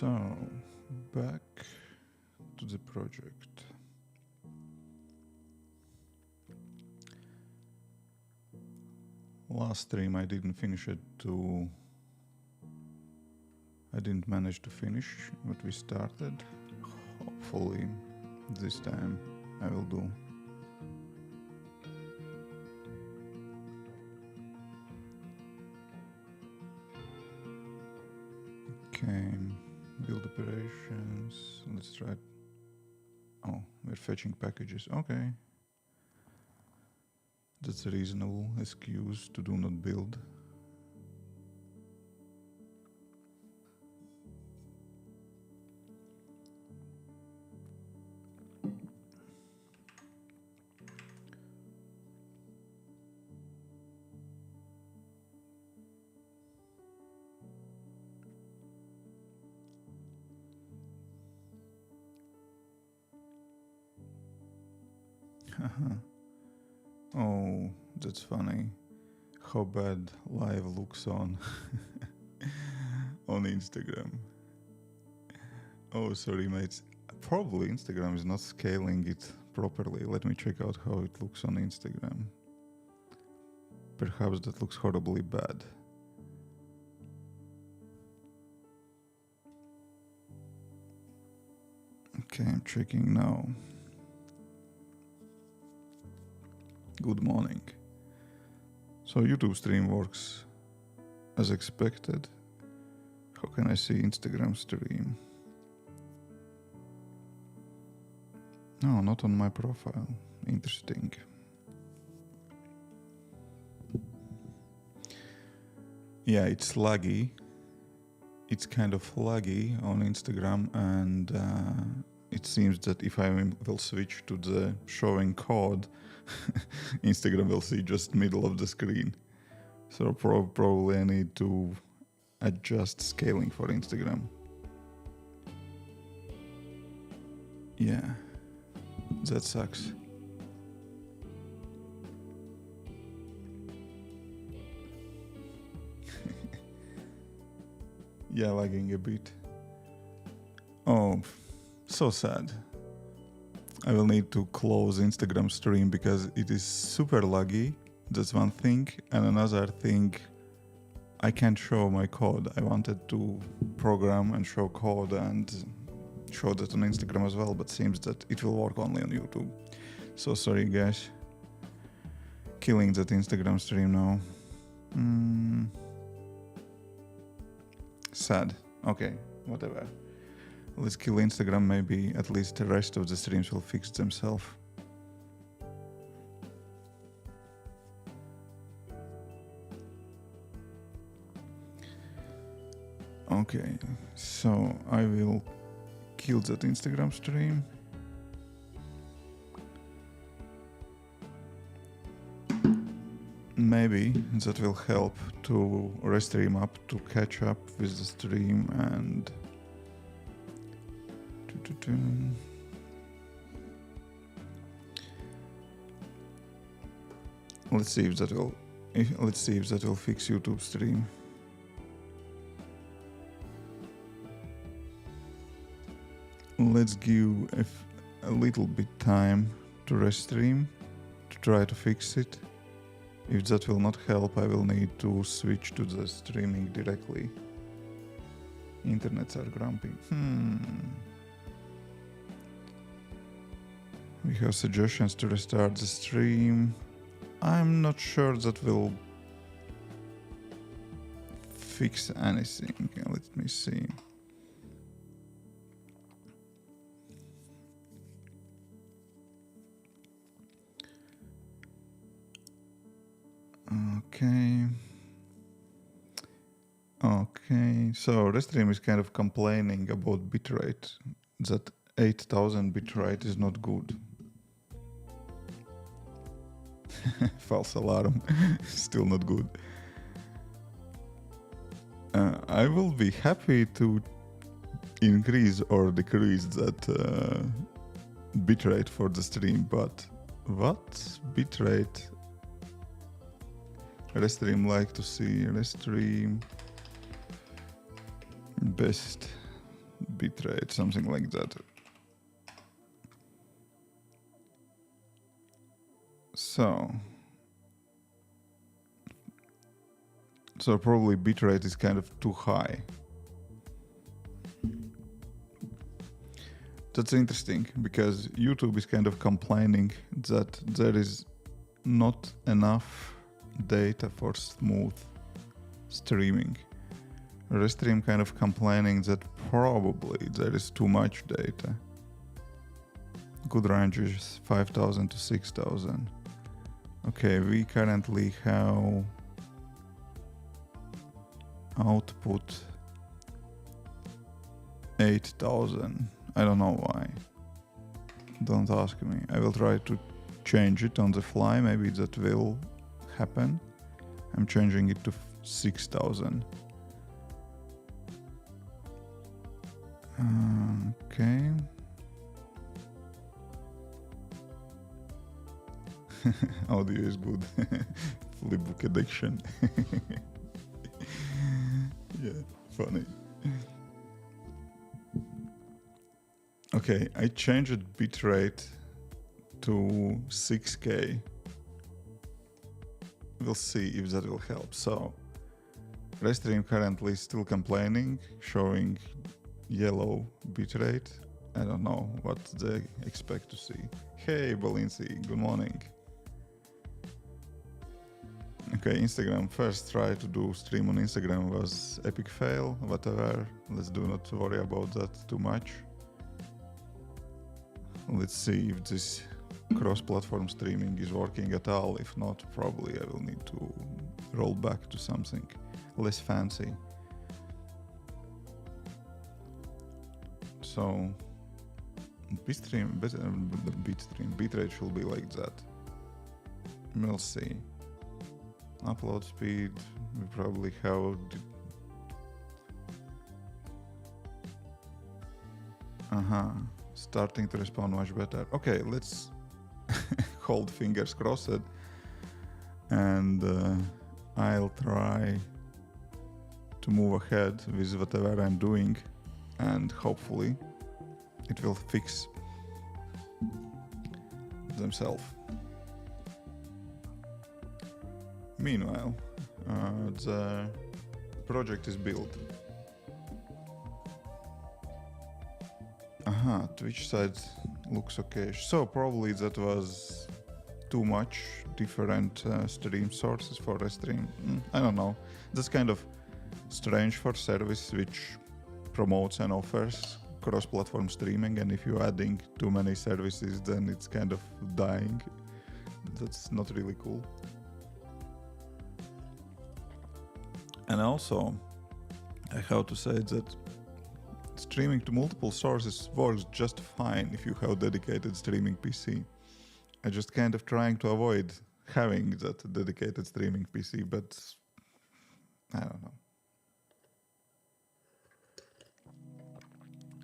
So, back to the project. Last stream I didn't manage to finish what we started. Hopefully this time I will do. Okay, build operations. Let's try. Oh, we're fetching packages. Okay. That's a reasonable excuse to do not build. Oh, that's funny. How bad live looks on on Instagram. Oh, sorry, mates. Probably Instagram is not scaling it properly. Let me check out how it looks on Instagram. Perhaps that looks horribly bad. Okay, I'm checking now. Good morning. So YouTube stream works as expected. How can I see Instagram stream? No, not on my profile. Interesting. Yeah, it's laggy. It's kind of laggy on Instagram, and it seems that if I will switch to the showing code, Instagram will see just middle of the screen. So probably I need to adjust scaling for Instagram. Yeah, that sucks. Yeah, lagging a bit. Oh, so sad. I will need to close Instagram stream because it is super laggy. That's one thing. And another thing, I can't show my code. I wanted to program and show code and show that on Instagram as well, but seems that it will work only on YouTube. So sorry, guys. Killing that Instagram stream now. Sad. Okay, whatever. Let's kill Instagram, maybe at least the rest of the streams will fix themselves. Okay, so I will kill that Instagram stream. Maybe that will help to restream up to catch up with the stream and let's see if that will fix YouTube stream. Let's give a little bit time to restream to try to fix it. If that will not help, I will need to switch to the streaming directly. Internets are grumpy. We have suggestions to restart the stream. I'm not sure that will fix anything. Let me see. Okay, so Restream is kind of complaining about bitrate, that 8000 bitrate is not good. False alarm, still not good. I will be happy to increase or decrease that bitrate for the stream, but what bitrate? Restream like to see Restream best bitrate, something like that. So probably bitrate is kind of too high. That's interesting because YouTube is kind of complaining that there is not enough data for smooth streaming. Restream kind of complaining that probably there is too much data. Good range is 5,000 to 6,000. Okay, we currently have output 8,000. I don't know why. Don't ask me. I will try to change it on the fly. Maybe that will happen. I'm changing it to 6,000. Okay. Audio is good. Flipbook addiction. Yeah, funny. Okay, I changed bitrate to 6K. We'll see if that will help. So, Restream currently is still complaining, showing yellow bitrate. I don't know what they expect to see. Hey, Balinci, good morning. Okay, Instagram, first try to do stream on Instagram was epic fail, whatever. Let's do not worry about that too much. Let's see if this cross-platform streaming is working at all. If not, probably I will need to roll back to something less fancy. So, bitrate should be like that. We'll see. Upload speed, we probably have... Starting to respond much better. Okay, let's hold fingers crossed and I'll try to move ahead with whatever I'm doing and hopefully it will fix themselves. Meanwhile, the project is built. Twitch side looks okay. So probably that was too much different stream sources for a stream. I don't know. That's kind of strange for service which promotes and offers cross-platform streaming, and if you're adding too many services, then it's kind of dying. That's not really cool. And also, I have to say that streaming to multiple sources works just fine if you have dedicated streaming PC. I'm just kind of trying to avoid having that dedicated streaming PC, but I don't know.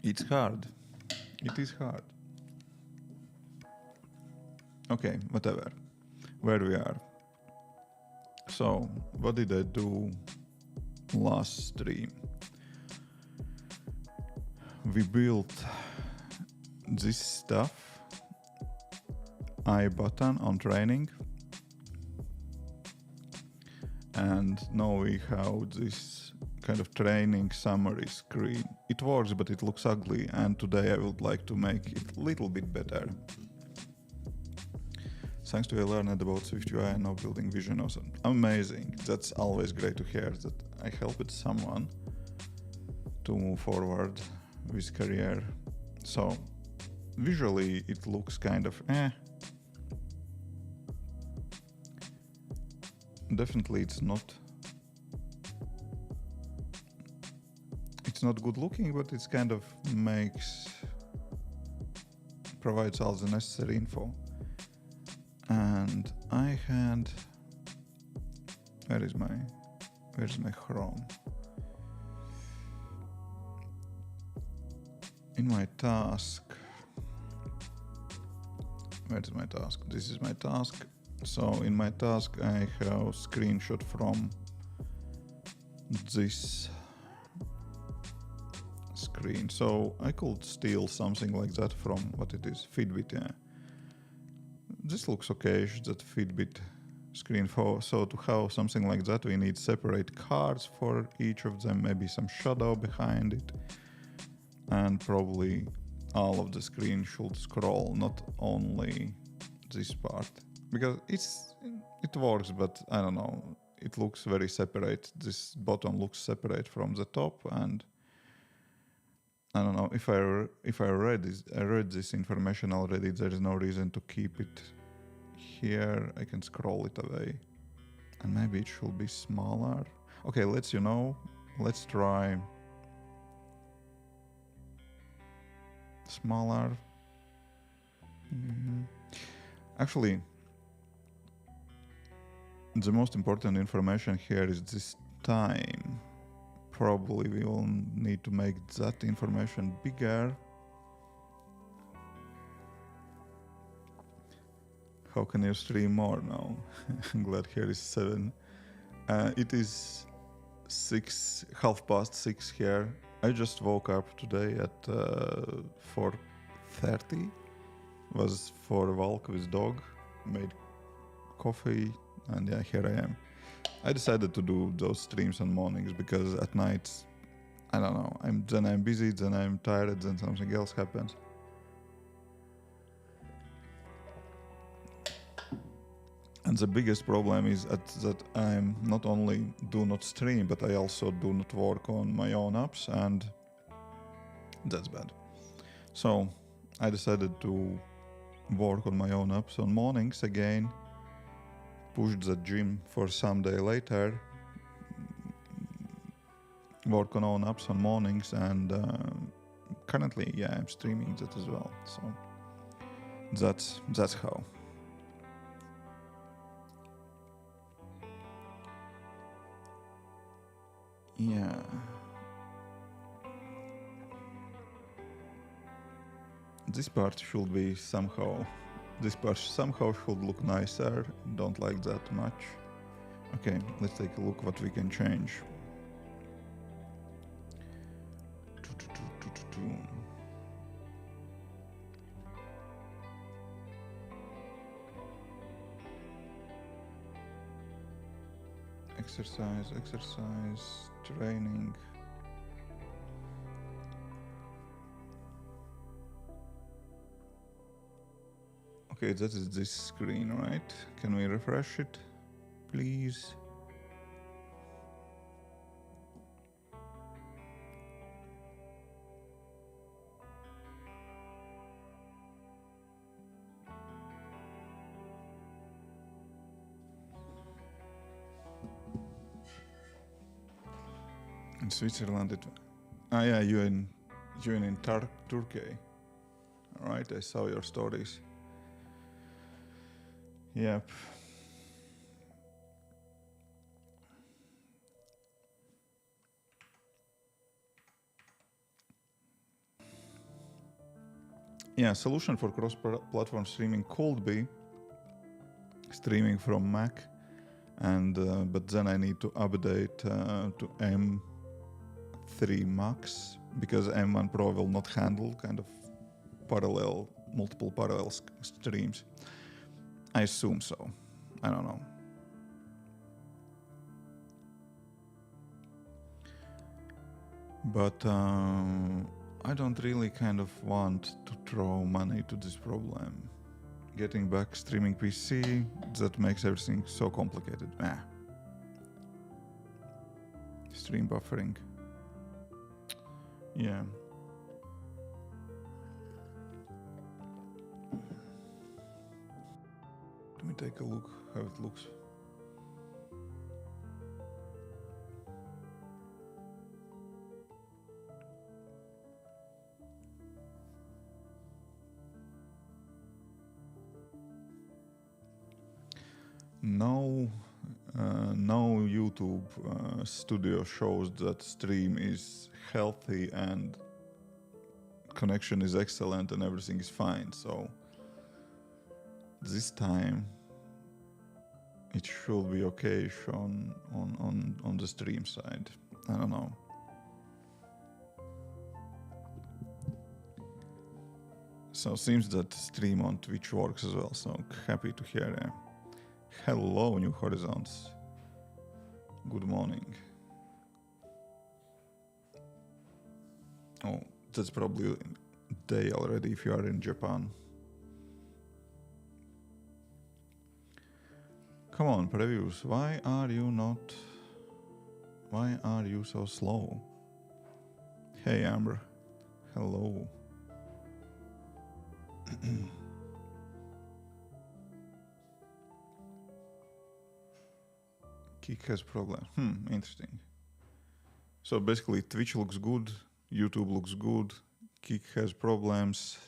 It's hard. It is hard. Okay, whatever. Where we are. So, what did I do last stream? We built this stuff, I button on training, and now we have this kind of training summary screen. It works, but it looks ugly, and today I would like to make it a little bit better. Thanks to I learned about SwiftUI and now building Vision Awesome. Amazing. That's always great to hear that I helped someone to move forward with career. So visually it looks kind of Definitely it's not good looking, but it's kind of provides all the necessary info. And I had, where's my Chrome? In my task, where's my task? This is my task. So in my task I have a screenshot from this screen. So I could steal something like that from what it is, Fitbit. Yeah, this looks okay. That Fitbit screen. So to have something like that, we need separate cards for each of them, maybe some shadow behind it, and probably all of the screen should scroll, not only this part, because it works, but I don't know, it looks very separate. This bottom looks separate from the top, and I don't know, if I read this information already, there is no reason to keep it here. I can scroll it away, and maybe it should be smaller. Okay, let's try smaller. Actually, the most important information here is this time. Probably we will need to make that information bigger. How can you stream more now? I'm glad here is 7. It is 6:30 here. I just woke up today at 4:30. Was for a walk with dog, made coffee, and yeah, here I am. I decided to do those streams on mornings because at night, I don't know, then I'm busy, then I'm tired, then something else happens. And the biggest problem is that I'm not only do not stream, but I also do not work on my own apps, and that's bad. So I decided to work on my own apps on mornings again, pushed the gym for some day later, work on own apps on mornings, and currently, yeah, I'm streaming that as well. So that's how. Yeah. This part should be somehow should look nicer. Don't like that much. Okay, let's take a look what we can change. Exercise, training. Okay, that is this screen, right? Can we refresh it, please? In Switzerland, yeah, you're in Turkey. All right, I saw your stories. Yep. Yeah, solution for cross-platform streaming could be streaming from Mac, and but then I need to update to M3 Max, because M1 Pro will not handle kind of multiple parallel streams. I assume so. I don't know. But I don't really kind of want to throw money to this problem. Getting back streaming PC, that makes everything so complicated. Stream buffering. Yeah. Let me take a look how it looks. No YouTube studio shows that stream is healthy and connection is excellent and everything is fine. So this time it should be okay shown on the stream side. I don't know. So seems that stream on Twitch works as well, so happy to hear that. Hello, New Horizons. Good morning. Oh, that's probably day already if you are in Japan. Come on, previews. Why are you so slow? Hey, Amber. Hello. Kick has problem. Interesting. So basically Twitch looks good, YouTube looks good, Kick has problems.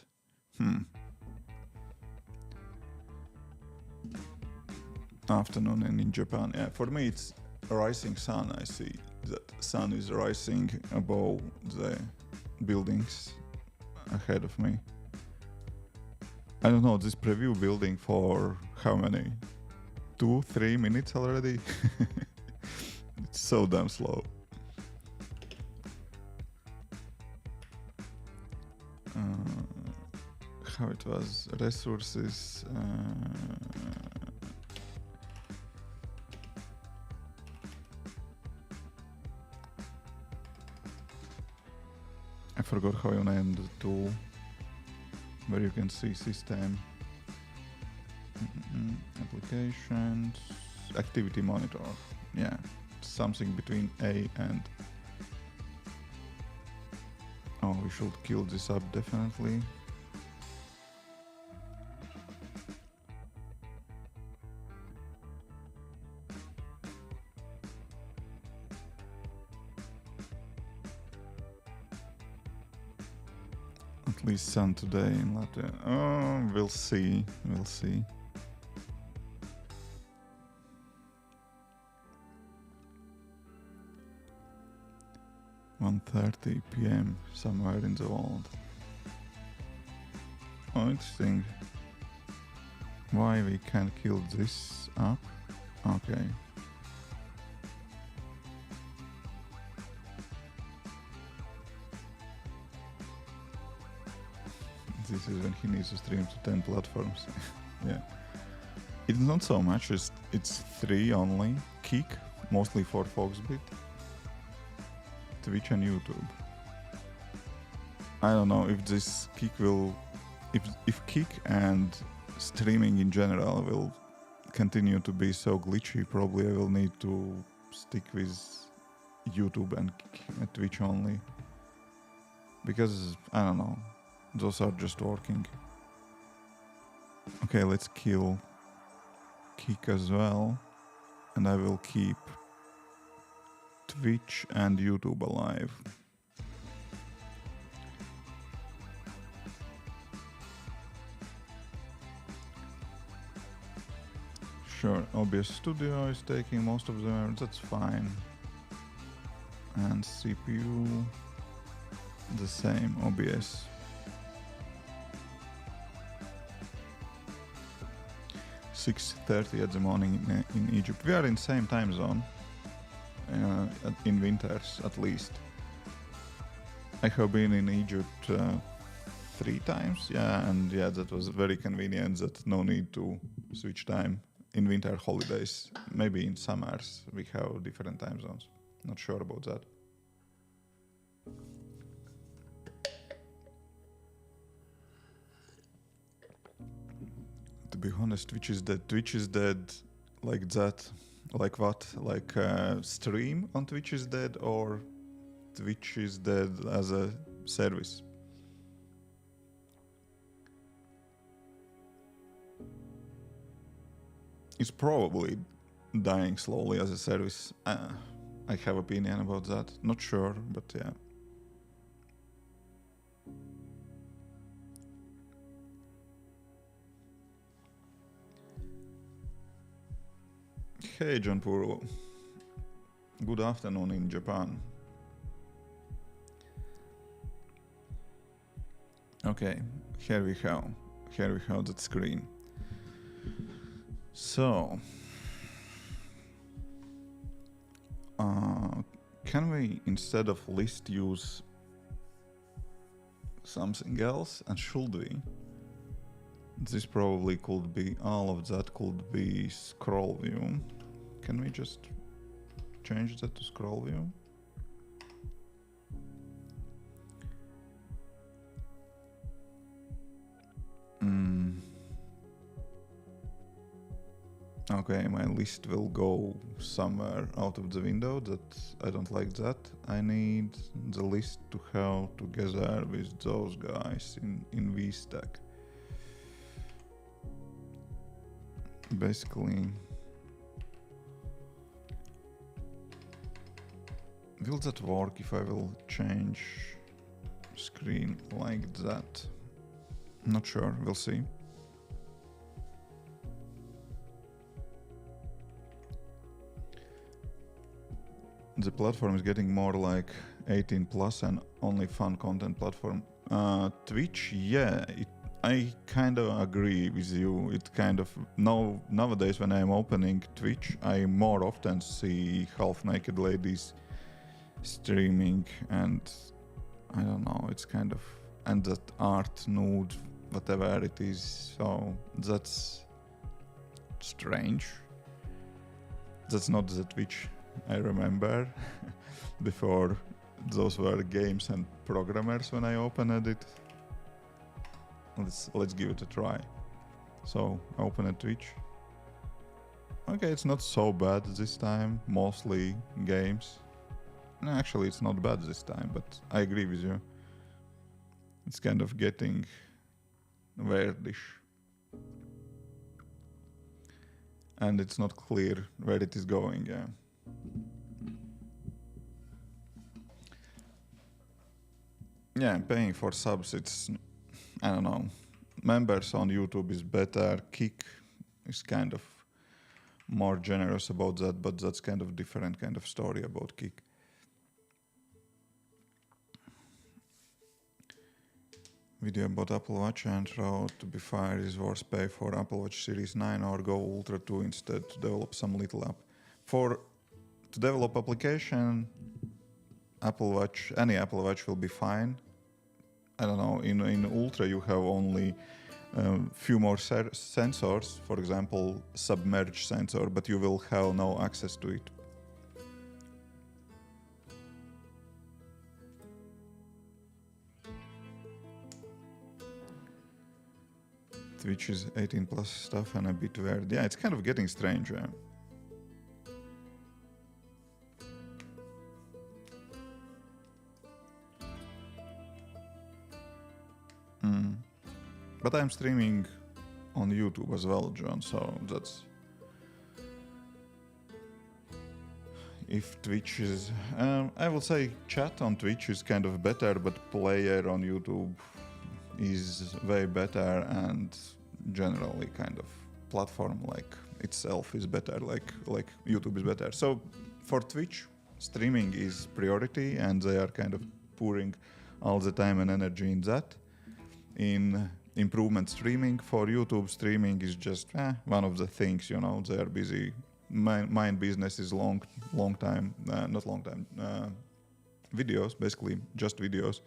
Afternoon and in Japan. Yeah, for me it's rising sun. I see that sun is rising above the buildings ahead of me. I don't know, this preview building for how many? 2-3 minutes already? It's so damn slow. How it was, resources. I forgot how you named the tool where you can see system, applications, activity monitor. Yeah, something between A and. Oh, we should kill this up definitely. At least sun today in Latvia. Oh, we'll see. We'll see. (1:30 p.m. somewhere in the world. Oh, interesting. Why we can't kill this up? Okay. This is when he needs to stream to 10 platforms. Yeah. It's not so much, it's 3 only. Kick, mostly for Foxbit. Twitch and YouTube. I don't know if this Kick will... If Kick and streaming in general will continue to be so glitchy, probably I will need to stick with YouTube and Twitch only. Because, I don't know, those are just working. Okay, let's kill Kick as well. And I will keep Twitch and YouTube alive. Sure, OBS Studio is taking most of them, that's fine. And CPU, the same, OBS. (6:30 at the morning in Egypt. We are in same time zone, in winters at least. I have been in Egypt 3 times, yeah, and yeah, that was very convenient that no need to switch time in winter holidays. Maybe in summers we have different time zones. Not sure about that. To be honest, Twitch is dead. Twitch is dead like that. Like what? Like stream on Twitch is dead, or Twitch is dead as a service? It's probably dying slowly as a service. I have opinion about that. Not sure, but yeah. Hey, John Puro. Good afternoon in Japan. Okay, here we have that screen. So, can we, instead of list, use something else? And should we? This probably could be, all of that could be scroll view. Can we just change that to scroll view? Okay, my list will go somewhere out of the window. That I don't like that. I need the list to have together with those guys in VStack. Basically, will that work if I will change screen like that? Not sure, we'll see. The platform is getting more like 18 plus and only fun content platform. Twitch, yeah, I kind of agree with you. It kind of, nowadays when I'm opening Twitch, I more often see half-naked ladies streaming, and I don't know, it's kind of, and that art, nude, whatever it is, so that's strange. That's not the Twitch I remember before. Those were games and programmers when I opened it. Let's give it a try. So open a Twitch. Okay, it's not so bad this time. Mostly games. No, actually, it's not bad this time, but I agree with you. It's kind of getting weirdish. And it's not clear where it is going. Yeah. Yeah, paying for subs, it's, I don't know. Members on YouTube is better. Kick is kind of more generous about that, but that's kind of different kind of story about Kick. Video about Apple Watch and how to be fired is worth pay for Apple Watch Series 9 or go Ultra 2 instead to develop some little app. To develop application, Apple Watch, any Apple Watch will be fine. I don't know, in Ultra you have only few more sensors, for example, submerged sensor, but you will have no access to it. Twitch is 18 plus stuff and a bit weird. Yeah, it's kind of getting strange. Yeah. But I'm streaming on YouTube as well, John, so that's... If Twitch is... I will say chat on Twitch is kind of better, but player on YouTube is way better, and generally kind of platform like itself is better, like YouTube is better. So for Twitch, streaming is priority, and they are kind of pouring all the time and energy in that. In improvement streaming, for YouTube, streaming is just one of the things, you know, they are busy. My business is long time, not long time, videos, basically just videos.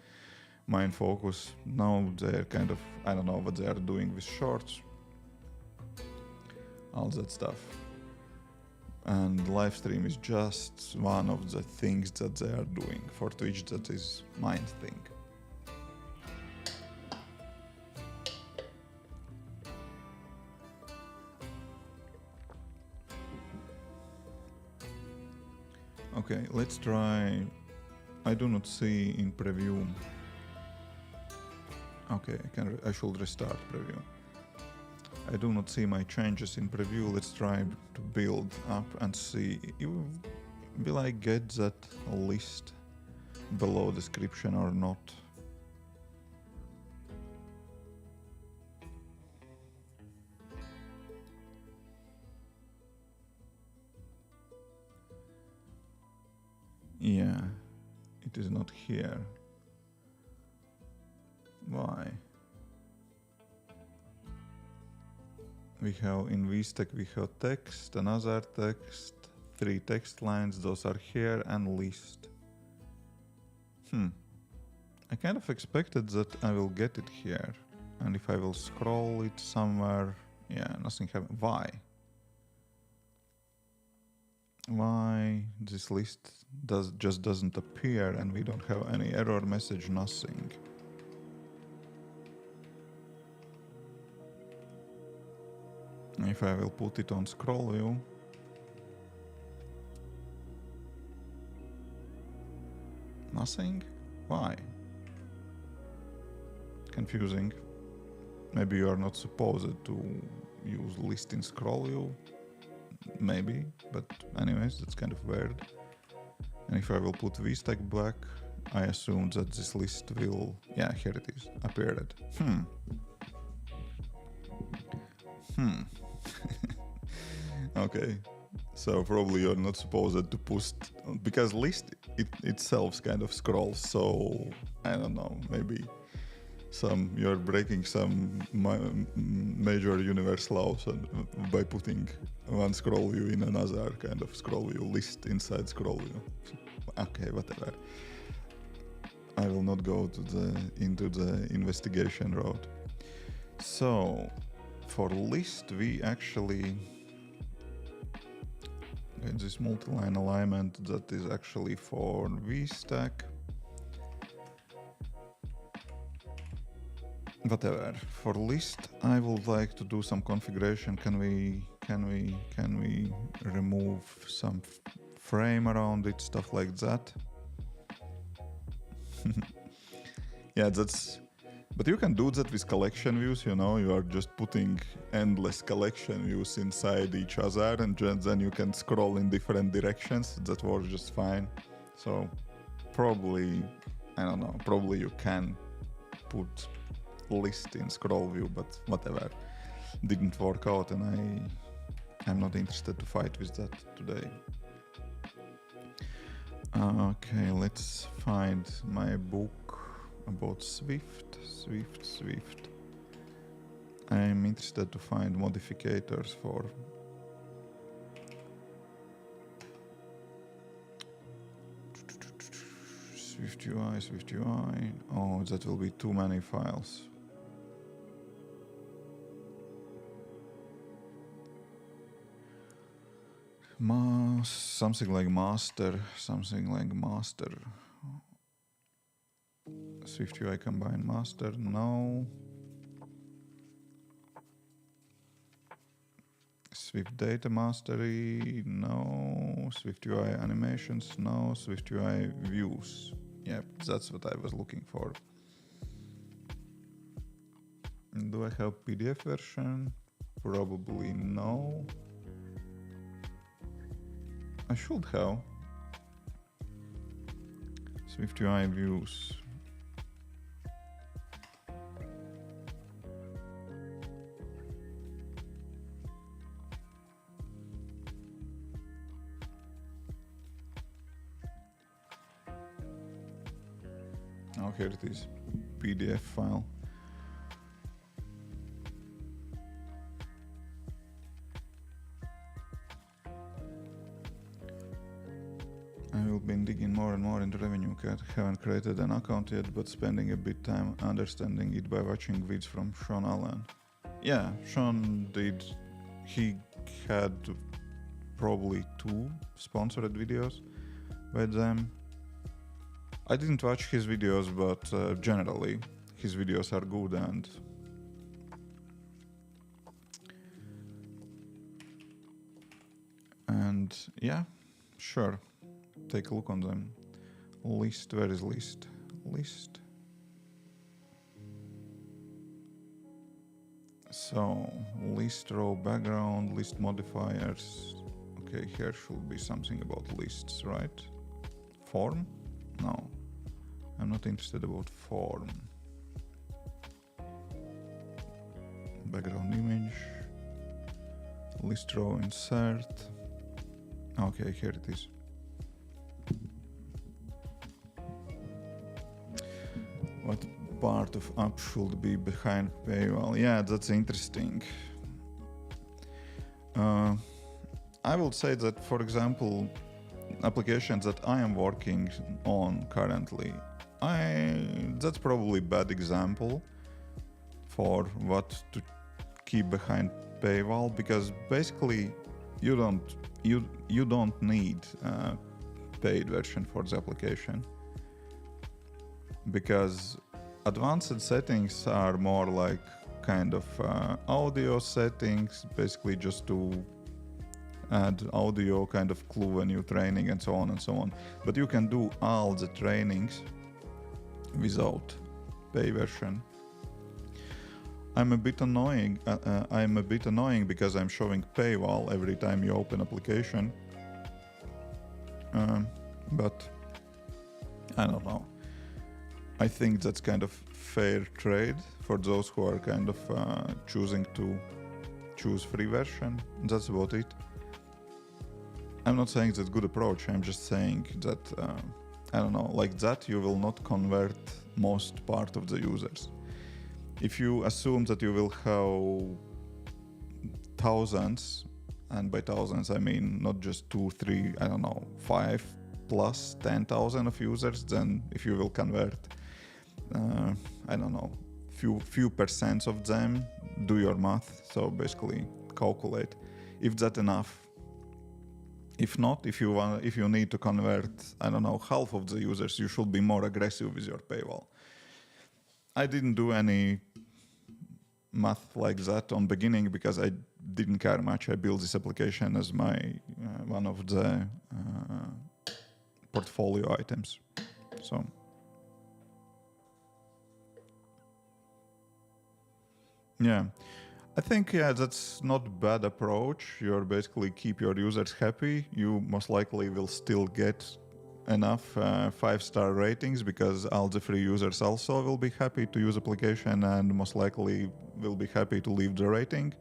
Mine focus, now they're kind of, I don't know what they are doing with shorts, all that stuff. And live stream is just one of the things that they are doing. For Twitch, that is mine thing. Okay, let's try. I do not see in preview. Okay, I should restart preview. I do not see my changes in preview. Let's try to build up and see. Will I get that list below description or not? Yeah, it is not here. Why? We have in VStack, we have text, another text, 3 text lines, those are here, and list. I kind of expected that I will get it here. And if I will scroll it somewhere, yeah, nothing happened. Why this list just doesn't appear and we don't have any error message, nothing. If I will put it on scroll view, nothing? Why? Confusing. Maybe you are not supposed to use list in scroll view. Maybe, but anyways, that's kind of weird. And if I will put vstack black, I assume that this list will, yeah, here it is, appeared. Okay, so probably you're not supposed to post, because list itself kind of scrolls, so I don't know, maybe you're breaking some major universe laws by putting one scroll view in another kind of scroll view list inside scroll view. Okay, whatever. I will not go into the investigation route. So for list, we actually get this multi-line alignment that is actually for vstack. Whatever. For list, I would like to do some configuration. Can we remove some frame around it, stuff like that? Yeah, but you can do that with collection views, you know, you are just putting endless collection views inside each other and then you can scroll in different directions. That works just fine. So probably, I don't know, probably you can put list in scroll view, but whatever, didn't work out and I'm not interested to fight with that today. Okay, let's find my book about Swift. I'm interested to find modifiers for SwiftUI. Oh, that will be too many files. Something like master. SwiftUI combine master, no. Swift data mastery, no. SwiftUI animations, no. SwiftUI views. Yep, that's what I was looking for. Do I have PDF version? Probably no. I should have. SwiftUI views. Oh, here it is. PDF file. I will be digging more and more into Revenue Cat. Haven't created an account yet, but spending a bit time understanding it by watching vids from Sean Allen. Yeah, Sean did. He had probably 2 sponsored videos by them. I didn't watch his videos, but generally his videos are good and yeah, sure. Take a look on them. List, where is list? List. So, list row background, list modifiers. Okay, here should be something about lists, right? Form? No. I'm not interested about form. Background image. List row insert. Okay, here it is. What part of app should be behind paywall? Yeah, that's interesting. I would say that, for example, applications that I am working on currently, that's probably a bad example. for what to keep behind paywall, because basically you don't need a paid version for the application, because advanced settings are more like kind of audio settings, basically just to add audio kind of clue when you're training and so on and so on. But you can do all the trainings without pay version. I'm a bit annoying because I'm showing paywall every time you open application. But I don't know. I think that's kind of fair trade for those who are kind of choosing to choose free version. That's about it. I'm not saying that's a good approach. I'm just saying that, I don't know, like that you will not convert most part of the users. If you assume that you will have thousands, and by thousands I mean not just 2, 3, I don't know, 5 plus 10,000 of users, then if you will convert, I don't know, few percents of them, do your math. So basically calculate if that's enough. If not, if you need to convert, I don't know, half of the users, you should be more aggressive with your paywall. I didn't do any math like that on beginning because I didn't care much. I built this application as my one of the portfolio items. So yeah, I think that's not bad approach. You're basically keep your users happy. You most likely will still get enough 5-star ratings because all the free users also will be happy to use application and most likely will be happy to leave the rating.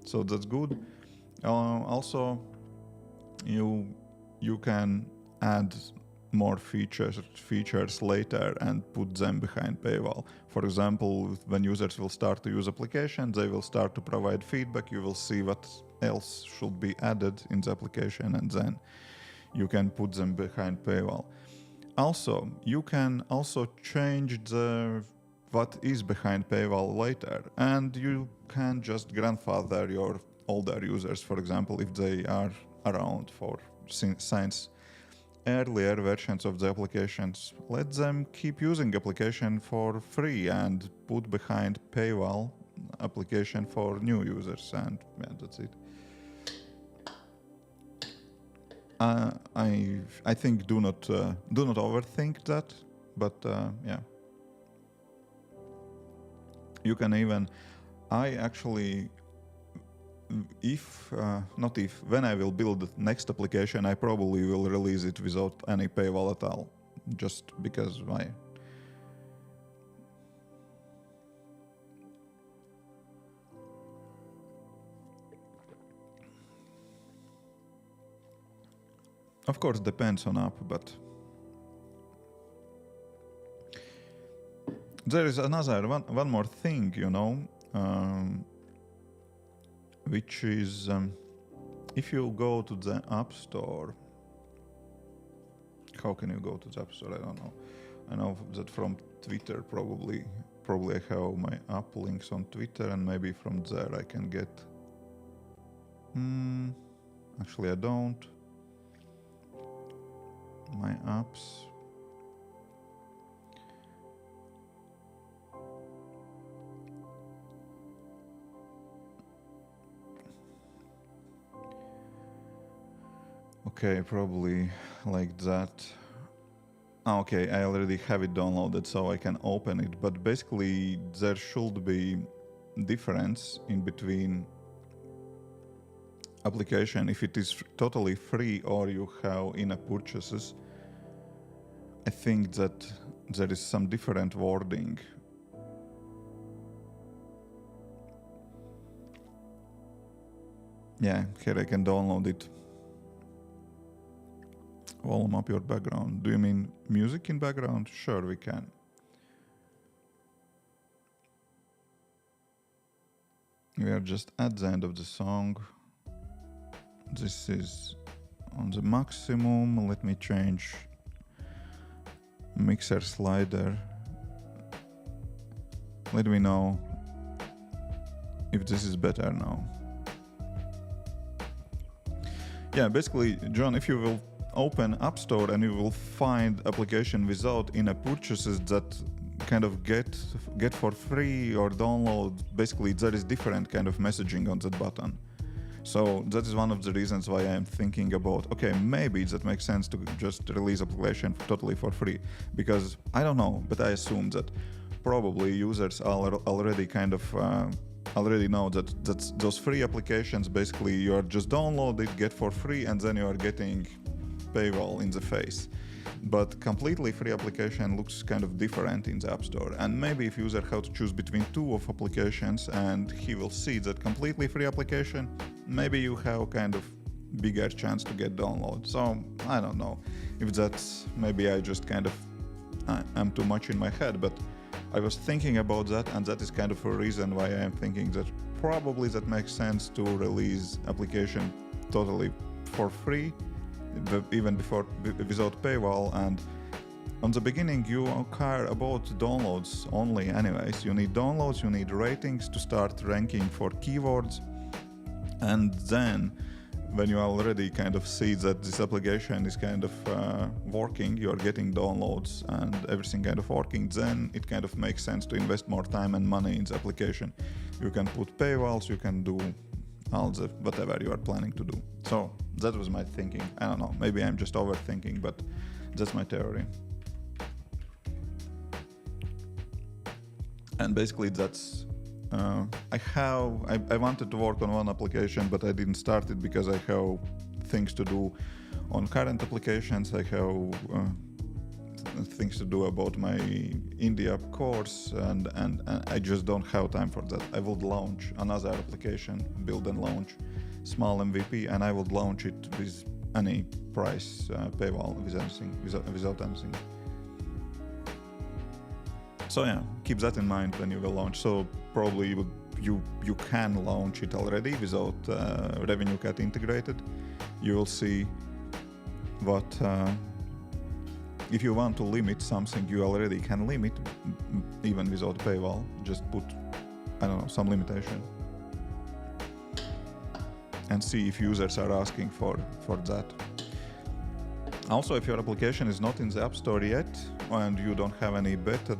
So that's good. Also, you can add more features later and put them behind paywall. For example, when users will start to use application, they will start to provide feedback. You will see what else should be added in the application, and then you can put them behind paywall. Also, you can also change what is behind paywall later, and you can just grandfather your older users, for example, if they are around since earlier versions of the applications. Let them keep using application for free and put behind paywall application for new users, and that's it. I think do not overthink that, but yeah. You can even, when I will build the next application, I probably will release it without any paywall at all, just because why? Of course, depends on app, but there is another one more thing, which is if you go to the AppStore. How can you go to the AppStore? I don't know. I know that from Twitter probably I have my app links on Twitter, and maybe from there I can get. Actually, I don't. My apps. Okay, probably like that. Okay, I already have it downloaded, so I can open it. But basically, there should be difference in between application if it is totally free or you have in-app purchases. I think that there is some different wording. Yeah, here I can download it. Volume up your background. Do you mean music in background? Sure, we can. We are just at the end of the song. This is on the maximum. Let me change mixer slider. Let me know if this is better now. Yeah, basically, John, if you will open AppStore and you will find application without in-app purchases that kind of get for free or download, basically there is different kind of messaging on that button. So that is one of the reasons why I am thinking about, okay, maybe that makes sense to just release application totally for free. Because I don't know, but I assume that probably users are already kind of already know that those free applications, basically you are just download it, get for free, and then you are getting paywall in the face. But completely free application looks kind of different in the App Store. And maybe if user have to choose between two of applications and he will see that completely free application, maybe you have kind of bigger chance to get download. So I don't know if that's, maybe I just kind of, I'm too much in my head, but I was thinking about that, and that is kind of a reason why I am thinking that probably that makes sense to release application totally for free, even before without paywall. And on the beginning you care about downloads only anyways. You need downloads, you need ratings to start ranking for keywords, and then when you already kind of see that this application is kind of working, you're getting downloads and everything kind of working, then it kind of makes sense to invest more time and money in the application. You can put paywalls, you can do all the whatever you are planning to do. So that was my thinking. I don't know, maybe I'm just overthinking, but that's my theory. And basically that's I wanted to work on one application, but I didn't start it because I have things to do on current applications. I have things to do about my India course, and I just don't have time for that. I would launch another application, build and launch, small MVP, and I would launch it with any price paywall, without anything. So yeah, keep that in mind when you will launch. So probably you can launch it already without revenue cat integrated. You will see what if you want to limit something, you already can limit even without paywall. Just put, I don't know, some limitation and see if users are asking for that. Also, if your application is not in the App Store yet and you don't have any beta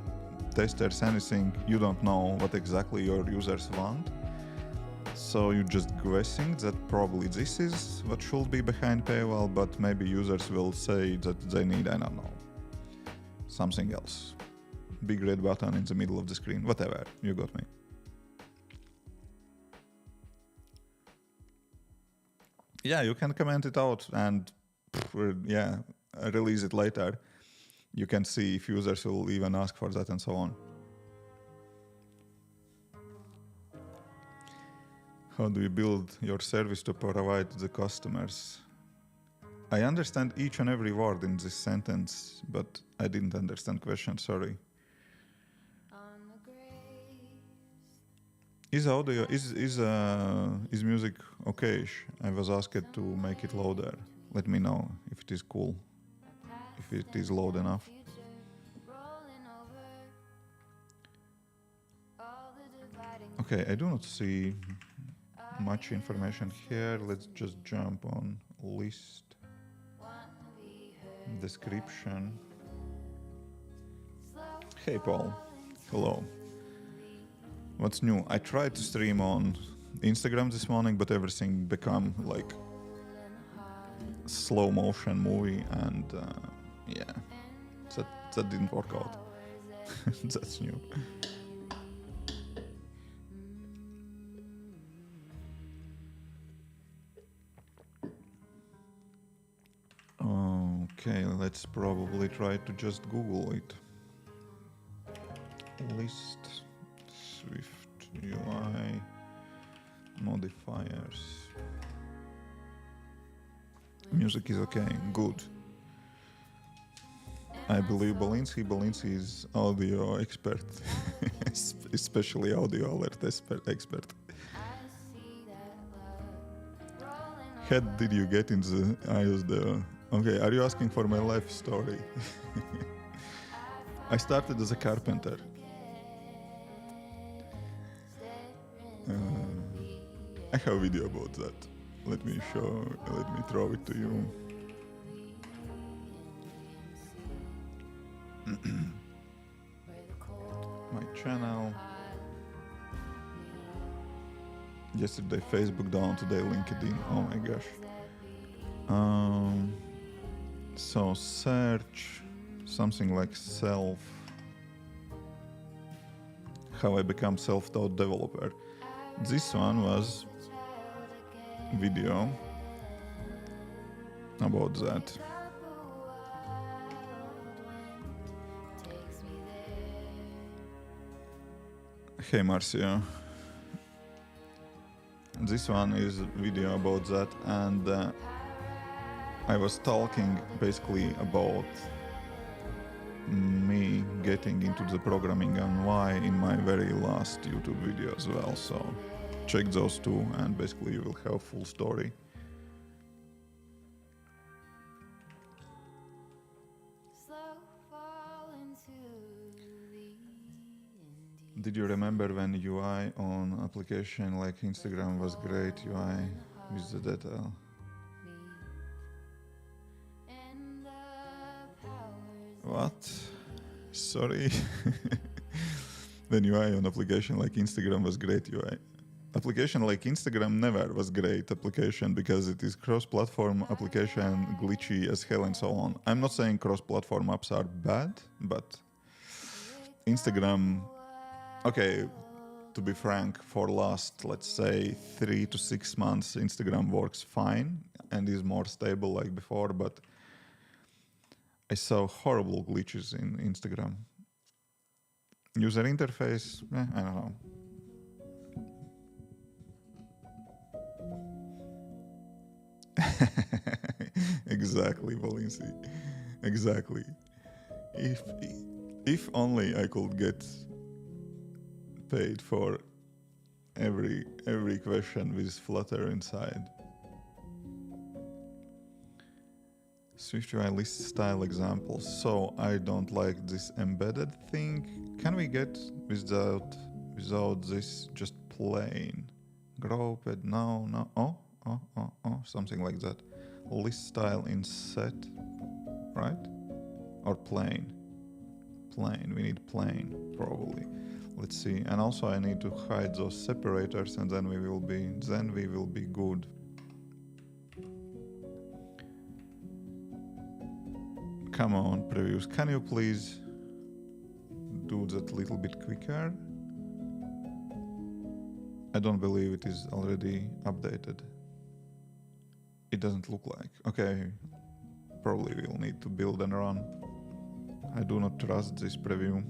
testers, anything, you don't know what exactly your users want. So you're just guessing that probably this is what should be behind paywall, but maybe users will say that they need, I don't know, something else. Big red button in the middle of the screen, whatever, you got me. Yeah, you can comment it out and release it later. You can see if users will even ask for that and so on. How do you build your service to provide to the customers? I understand each and every word in this sentence, but I didn't understand question, sorry. Is audio, is music okay? I was asked to make it louder. Let me know if it is cool. If it is loud enough. Okay, I do not see much information here. Let's just jump on list, description. Hey Paul, hello. What's new? I tried to stream on Instagram this morning, but everything became like slow motion movie, and that didn't work out. That's new. Okay, let's probably try to just Google it. List SwiftUI modifiers. Music is okay, good. I believe Belinsky is audio expert, especially audio alert expert. Head did you get in the iOS there? Okay, are you asking for my life story? I started as a carpenter. I have a video about that. Let me throw it to you. My channel. Yesterday Facebook down, today LinkedIn. Oh my gosh. So search something like how I become self-taught developer. This one was video about that. Hey Marcio. This one is video about that, and I was talking basically about me getting into the programming and why in my very last YouTube video as well. So check those two and basically you will have full story. Did you remember when UI on application like Instagram was great UI with the data? What? Sorry. When UI on application like Instagram was great UI. Application like Instagram never was great application because it is cross-platform application, glitchy as hell and so on. I'm not saying cross-platform apps are bad, but Instagram, okay, to be frank, for last, let's say 3 to 6 months, Instagram works fine and is more stable like before, but I saw horrible glitches in Instagram. User interface, I don't know. Exactly, Valenci. Exactly. If only I could get paid for every question with Flutter inside. SwiftUI list style examples. So I don't like this embedded thing. Can we get without this just plain? Grouped? No. Oh, something like that. List style in set, right? Or plain? Plain. We need plain probably. Let's see. And also I need to hide those separators, and then we will be good. Come on, previews. Can you please do that a little bit quicker? I don't believe it is already updated. It doesn't look like. Okay, probably we'll need to build and run. I do not trust this preview.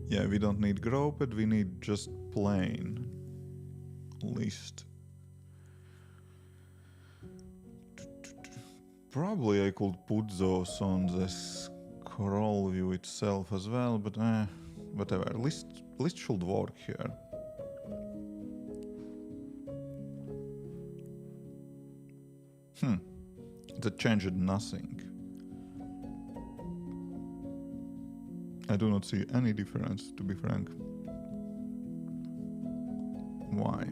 Yeah, we don't need grouped, we need just plain list. Probably I could put those on the scroll view itself as well, but whatever. List should work here. That changed nothing. I do not see any difference, to be frank. Why?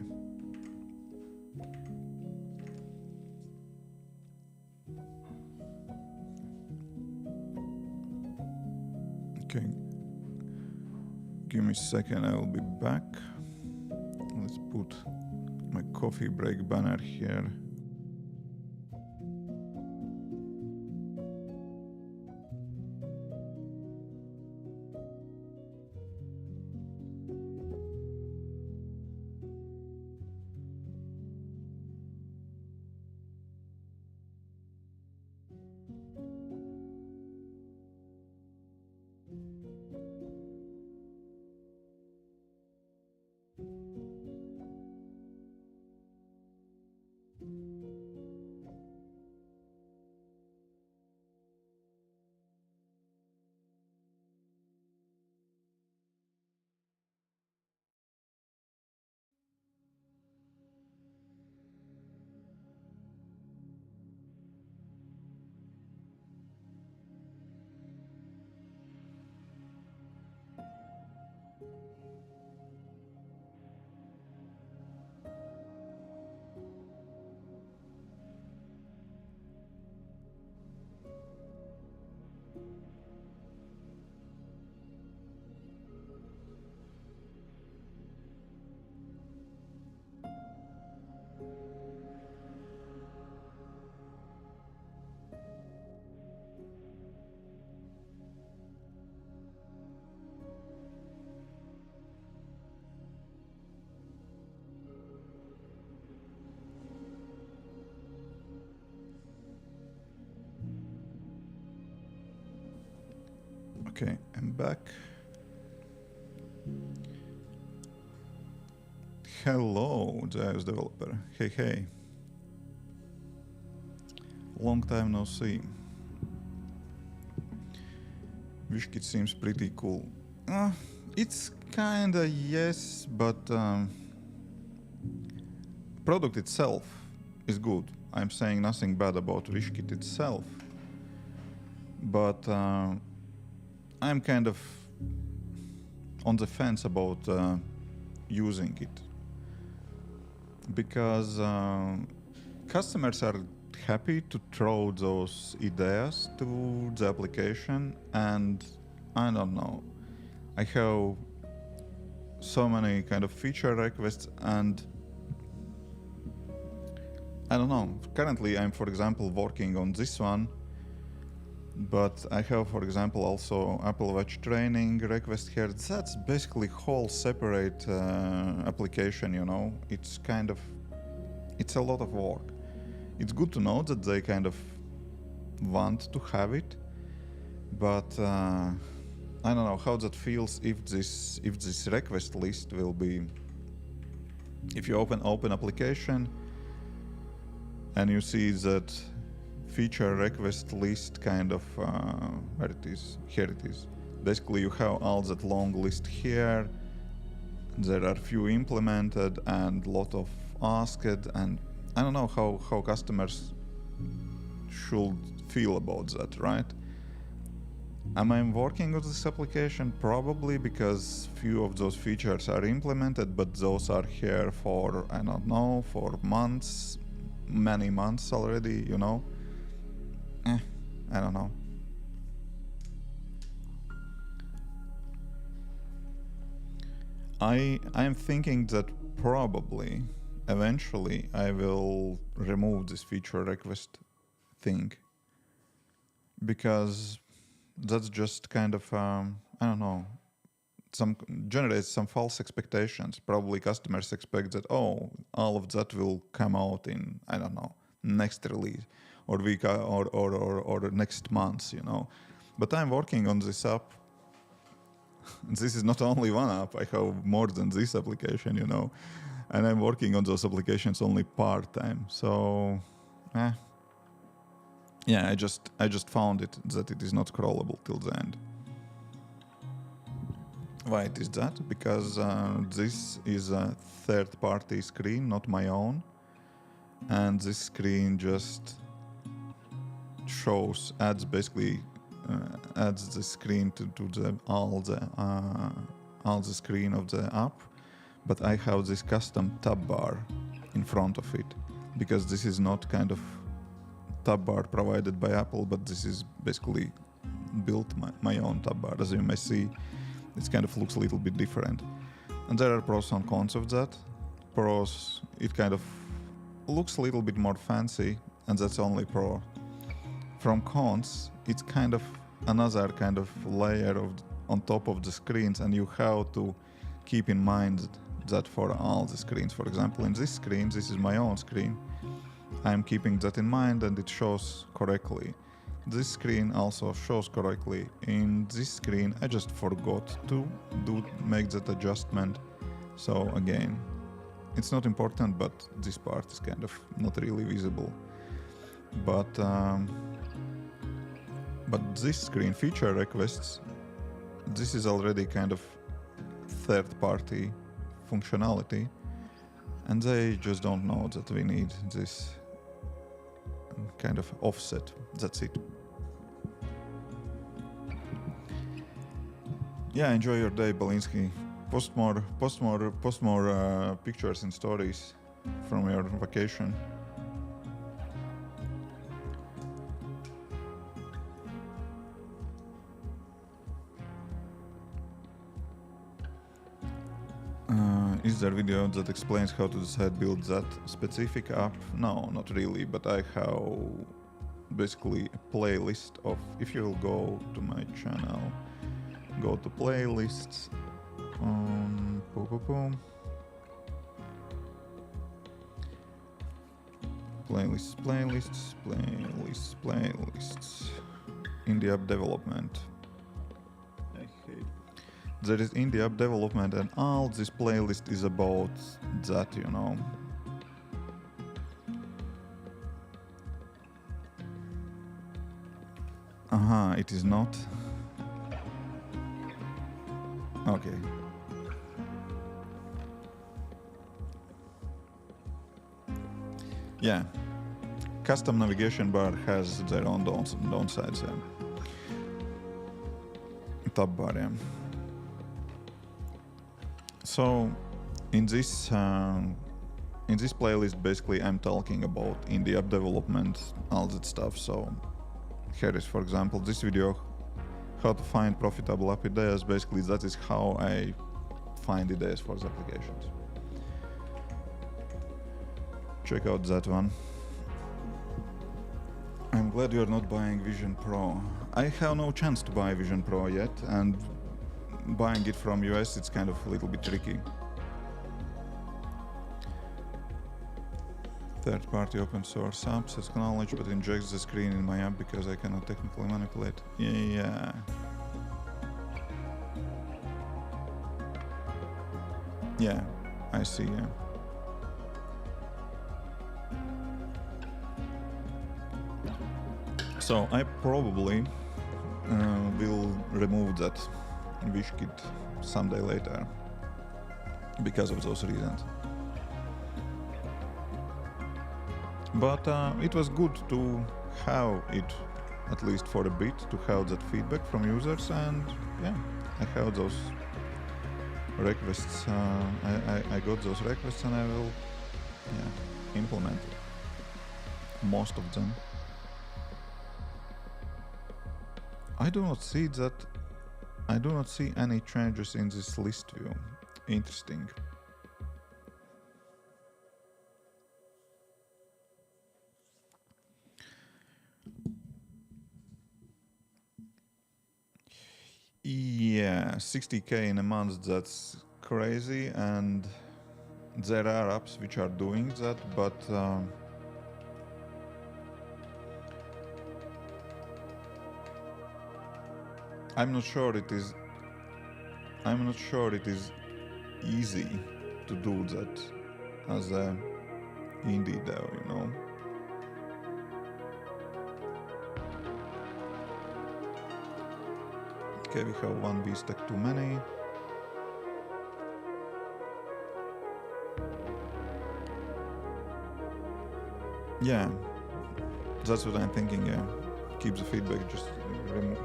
Okay. Give me a second, I will be back. Let's put my coffee break banner here. Okay, I'm back. Hello, JS developer. Hey, hey. Long time no see. WishKit seems pretty cool. It's kinda yes, but product itself is good. I'm saying nothing bad about WishKit itself, but I'm kind of on the fence about using it because customers are happy to throw those ideas to the application, and I don't know, I have so many kind of feature requests, and I don't know, currently I'm, for example, working on this one, but I have, for example, also Apple Watch training request here. That's basically whole separate application, you know. It's kind of, it's a lot of work. It's good to know that they kind of want to have it, but I don't know how that feels if this request list will be, if you open application and you see that feature request list kind of where it is, here it is. Basically you have all that long list here, there are few implemented and lot of asked, and I don't know how customers should feel about that, right? Am I working on this application? Probably, because few of those features are implemented, but those are here for, I don't know, for months, many months already, you know? I don't know. I'm thinking that probably eventually I will remove this feature request thing, because that's just kind of I don't know, generates some false expectations. Probably customers expect that, oh, all of that will come out in, I don't know, next release or week or next month, you know. But I'm working on this app. This is not only one app, I have more than this application, you know, and I'm working on those applications only part-time. So yeah, I just found it that it is not crawlable till the end. Why it is that? Because this is a third-party screen, not my own, and this screen just adds basically adds the screen to the all the screen of the app, but I have this custom tab bar in front of it, because this is not kind of tab bar provided by Apple, but this is basically built my own tab bar. As you may see, it kind of looks a little bit different, and there are pros and cons of that. Pros, it kind of looks a little bit more fancy, and that's only pro. From cons, it's kind of another kind of layer on top of the screens, and you have to keep in mind that for all the screens. For example, in this screen, this is my own screen, I'm keeping that in mind and it shows correctly. This screen also shows correctly. In this screen, I just forgot to make that adjustment. So again, it's not important, but this part is kind of not really visible. But this screen, feature requests, this is already kind of third-party functionality, and they just don't know that we need this kind of offset. That's it. Yeah, enjoy your day, Belinsky. Post more pictures and stories from your vacation. Is there a video that explains how to decide build that specific app? No, not really, but I have basically a playlist of, if you will go to my channel, go to playlists, playlists, in the app development. there is indie app development, and all this playlist is about that, you know. It is not. Okay. Yeah. Custom navigation bar has their own downsides. Yeah. Tab bar, yeah. So in this playlist, basically, I'm talking about indie app development, all that stuff. So here is, for example, this video, how to find profitable app ideas. Basically, that is how I find ideas for the applications. Check out that one. I'm glad you're not buying Vision Pro. I have no chance to buy Vision Pro yet, and buying it from US, it's kind of a little bit tricky. Third-party open source apps acknowledge but injects the screen in my app because I cannot technically manipulate. Yeah. Yeah, I see, yeah. So I probably will remove that WishKit someday later because of those reasons. But it was good to have it, at least for a bit, to have that feedback from users, and yeah, I have those requests. I got those requests, and I will implement most of them. I do not see any changes in this list view. Interesting. Yeah, 60k in a month, that's crazy, and there are apps which are doing that, but I'm not sure it is easy to do that as a indie dev, you know. Okay, we have one VStack too many. Yeah, that's what I'm thinking, yeah. Keep the feedback, just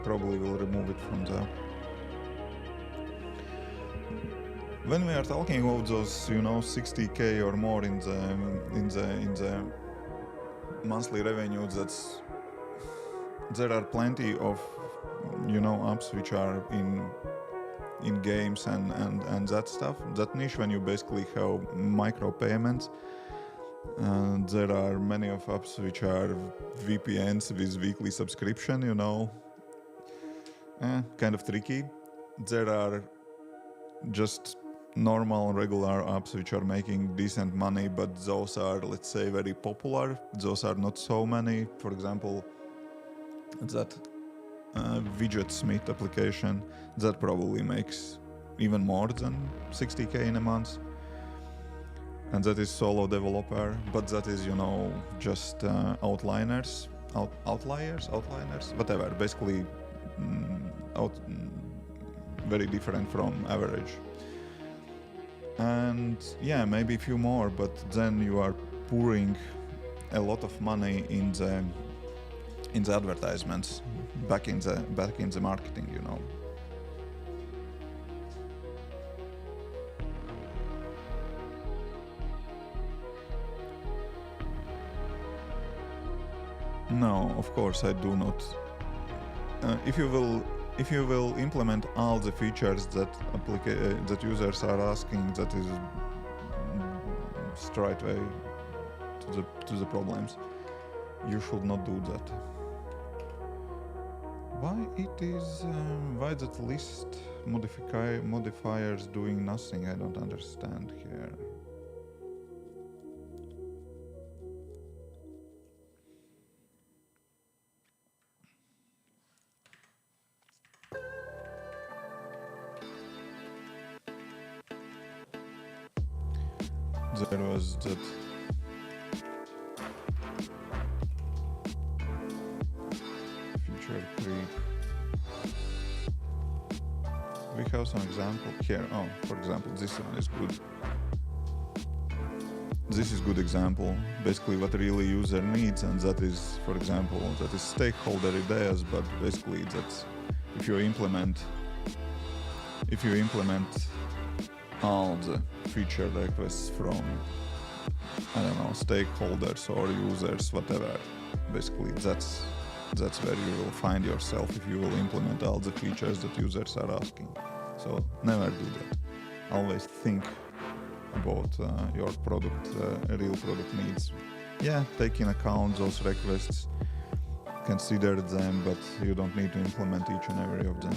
probably will remove it from the... When we are talking about those, you know, 60k or more in the monthly revenue, there are plenty of, you know, apps which are in games and that stuff. That niche, when you basically have micro payments, and there are many of apps which are VPNs with weekly subscription, you know, kind of tricky. There are just normal regular apps which are making decent money, but those are, let's say, very popular. Those are not so many. For example, that Widgetsmith application, that probably makes even more than 60k in a month, and that is solo developer, but that is, you know, just outliers, whatever, basically very different from average. And yeah, maybe a few more, but then you are pouring a lot of money in the advertisements, back in the marketing, you know. No, of course I do not. If you will implement all the features that that users are asking, that is straight away to the problems. You should not do that. Why that list modifiers doing nothing? I don't understand here. there was that feature creep. We have some example here. Oh, for example, this one is good. This is good example. Basically, what really user needs, and that is, for example, that is stakeholder ideas. But basically, that's if you implement all the feature requests from, I don't know, stakeholders or users, whatever. Basically, that's where you will find yourself if you will implement all the features that users are asking. So never do that. Always think about your product, real product needs. Yeah, take in account those requests, consider them, but you don't need to implement each and every of them.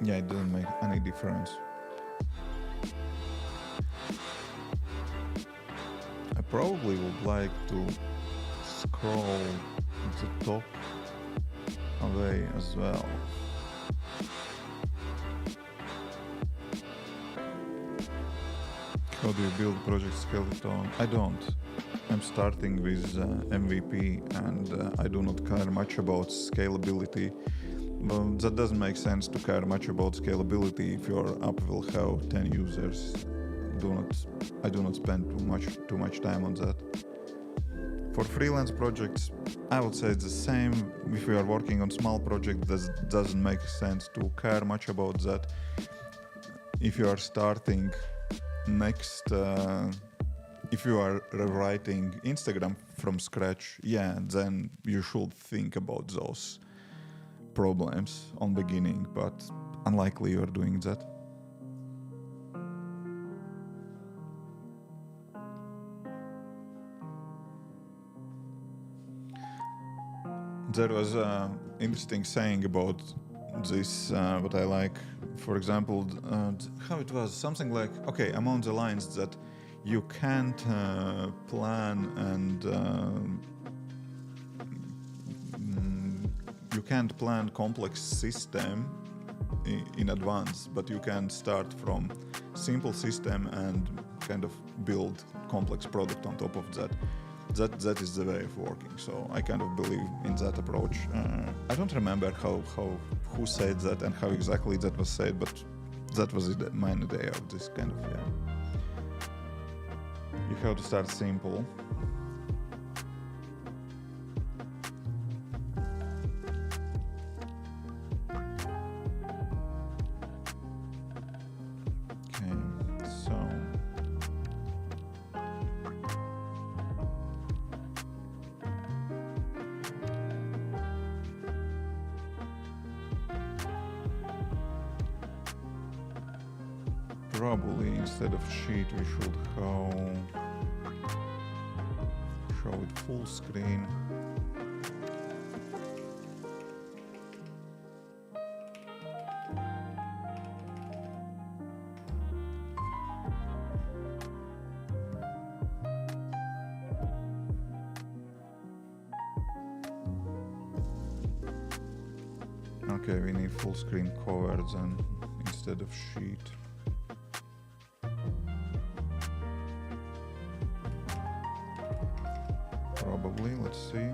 Yeah, it doesn't make any difference. I probably would like to scroll the top away as well. How do you build project skeleton? I don't. I'm starting with MVP and I do not care much about scalability. But that doesn't make sense to care much about scalability if your app will have 10 users. I do not spend too much time on that. For freelance projects, I would say it's the same. If we are working on small projects, that doesn't make sense to care much about that. If you are starting if you are rewriting Instagram from scratch, yeah, then you should think about those problems on beginning, but unlikely you're doing that. There was an interesting saying about this, what I like. For example, how it was something like, okay, I'm on the lines that you can't plan and you can't plan complex system in advance, but you can start from simple system and kind of build complex product on top of that. That is the way of working. So I kind of believe in that approach. I don't remember who said that and how exactly that was said, but that was the main idea of this kind of, yeah. You have to start simple. Probably instead of sheet we should show it full screen. Okay, we need full screen cover then instead of sheet. Probably, let's see.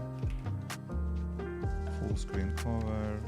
Full screen cover.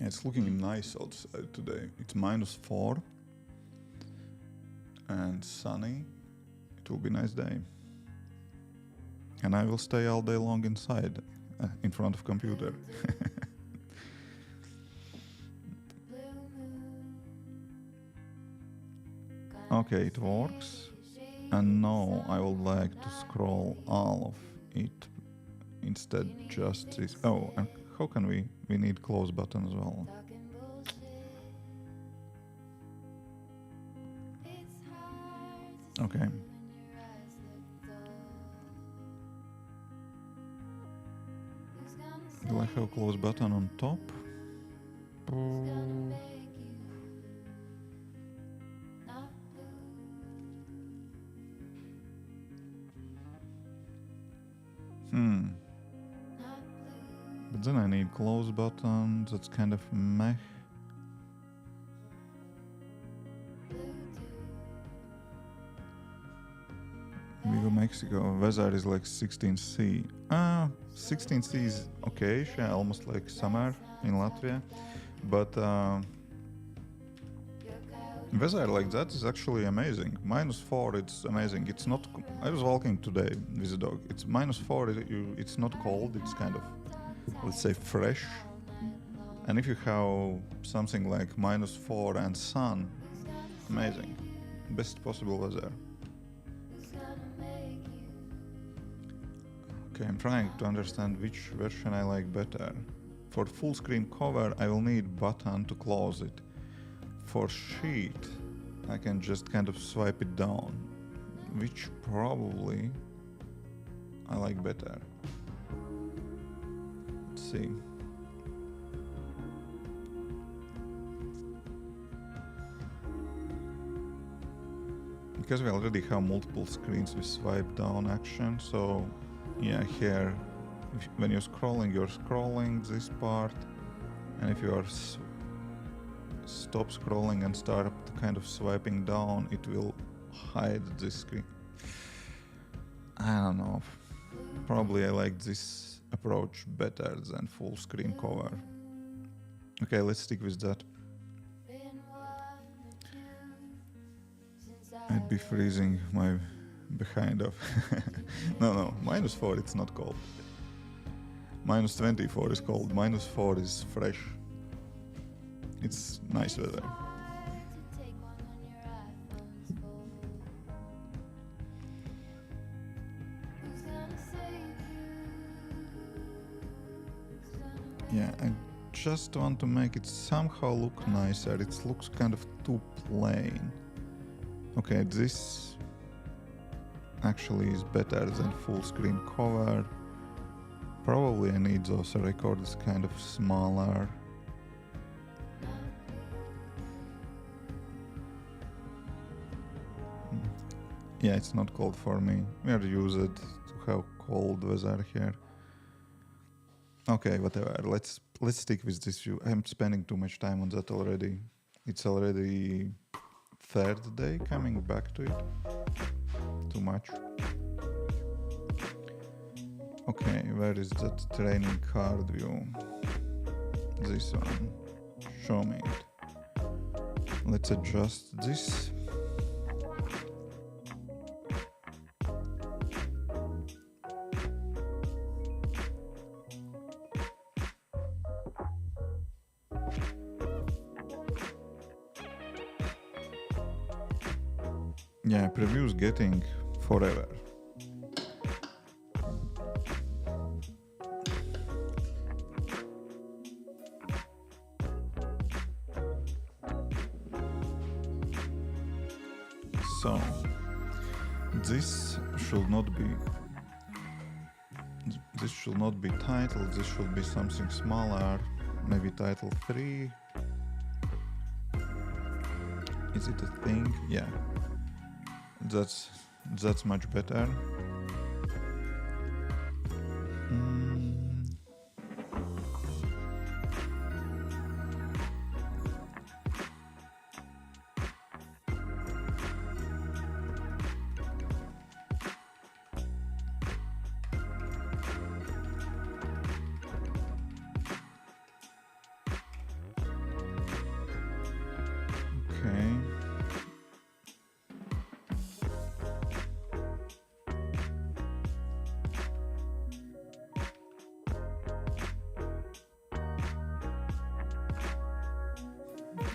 Yeah, it's looking nice outside today. It's -4 and sunny. It will be a nice day. and I will stay all day long inside, in front of computer. Okay, it works. And now I would like to scroll all of it instead just this. Oh, and how can we need close button as well. Okay. Do I have close button on top? But then I need close button, that's kind of meh. Vigo, Mexico, weather is like 16C. 16C is okay, yeah, almost like summer in Latvia. But weather like that is actually amazing. -4, it's amazing. It's not. I was walking today with a dog. It's -4. It's not cold. It's kind of, let's say, fresh. And if you have something like -4 and sun, amazing. Best possible weather. Okay, I'm trying to understand which version I like better. For full screen cover, I will need button to close it. For sheet, I can just kind of swipe it down, which probably I like better. Let's see. Because we already have multiple screens with swipe down action, so yeah, here, when you're scrolling this part, and if you are stop scrolling and start kind of swiping down, it will hide this screen. I don't know. Probably I like this approach better than full screen cover. Okay, let's stick with that. I'd be freezing my behind off. No, -4 it's not cold. -24 is cold. -4 is fresh. It's nice weather. Yeah, I just want to make it somehow look nicer. It looks kind of too plain. Okay, this actually is better than full screen cover. Probably I need those records kind of smaller. Yeah, it's not cold for me. We are used to have cold weather here. Okay, whatever. Let's stick with this view. I'm spending too much time on that already. It's already third day coming back to it. Too much. Okay, where is that training card view? This one. Show me it. Let's adjust this. Yeah, previews getting forever. So this should not be title, this should be something smaller, maybe title 3. Is it a thing? Yeah. That's much better. Okay.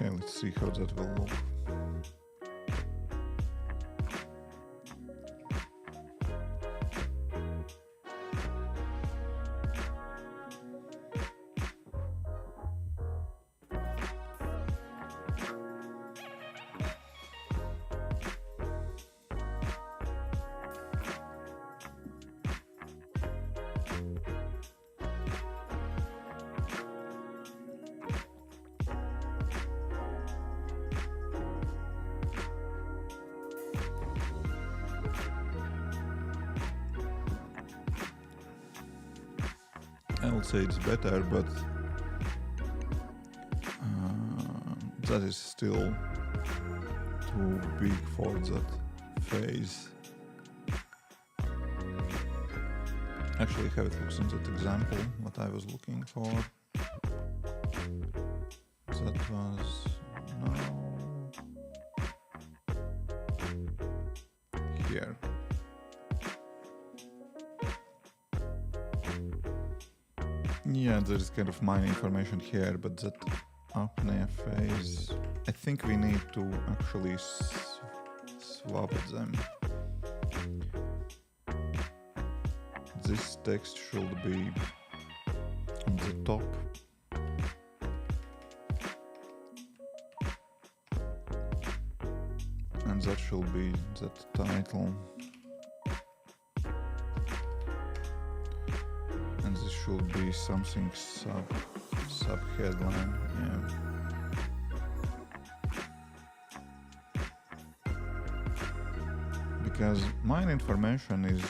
Okay, let's see how that will look. I would say it's better, but that is still too big for that phase. Actually, how it looks in that example, what I was looking for. That was here. Yeah, there is kind of minor information here, but that apnea phase, I think we need to actually swap them. This text should be on the top. And that should be that title. And this should be something sub headline, yeah. Because mine information is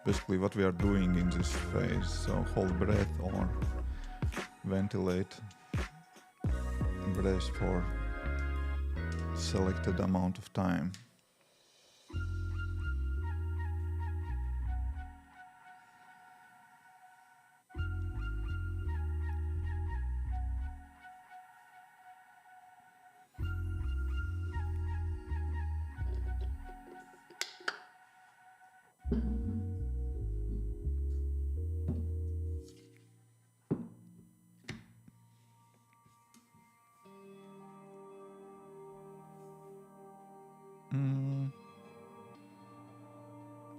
basically what we are doing in this phase. So hold breath or ventilate breath for selected amount of time.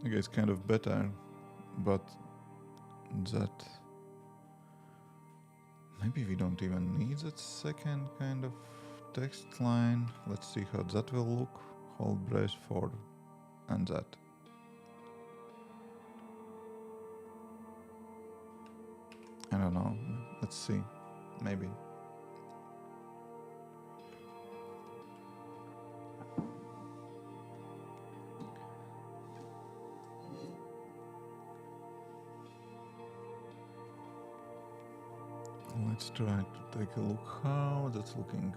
Okay, it's kind of better, but that maybe we don't even need that second kind of text line. Let's see how that will look. Hold breath for and that. I don't know. Let's see. Maybe. Let's try to take a look how that's looking.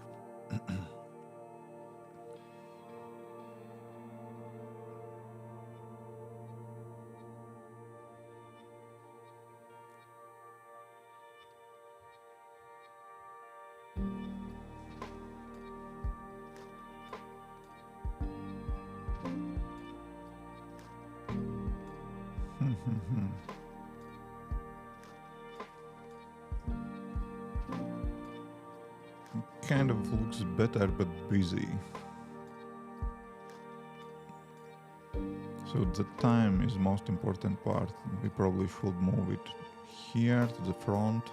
Kind of looks better but busy. So the time is most important part. We probably should move it here to the front.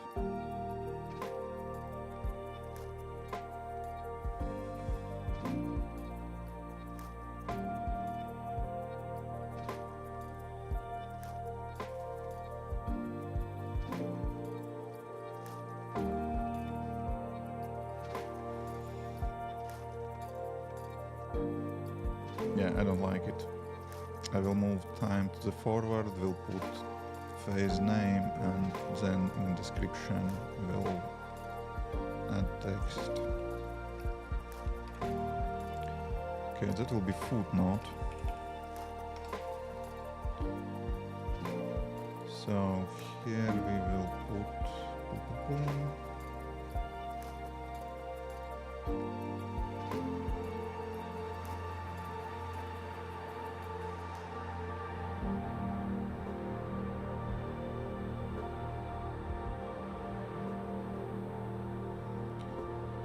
Yeah, I don't like it. I will move time to the forward, we'll put phase name, and then in description we'll add text. Okay, that will be footnote. So here we will put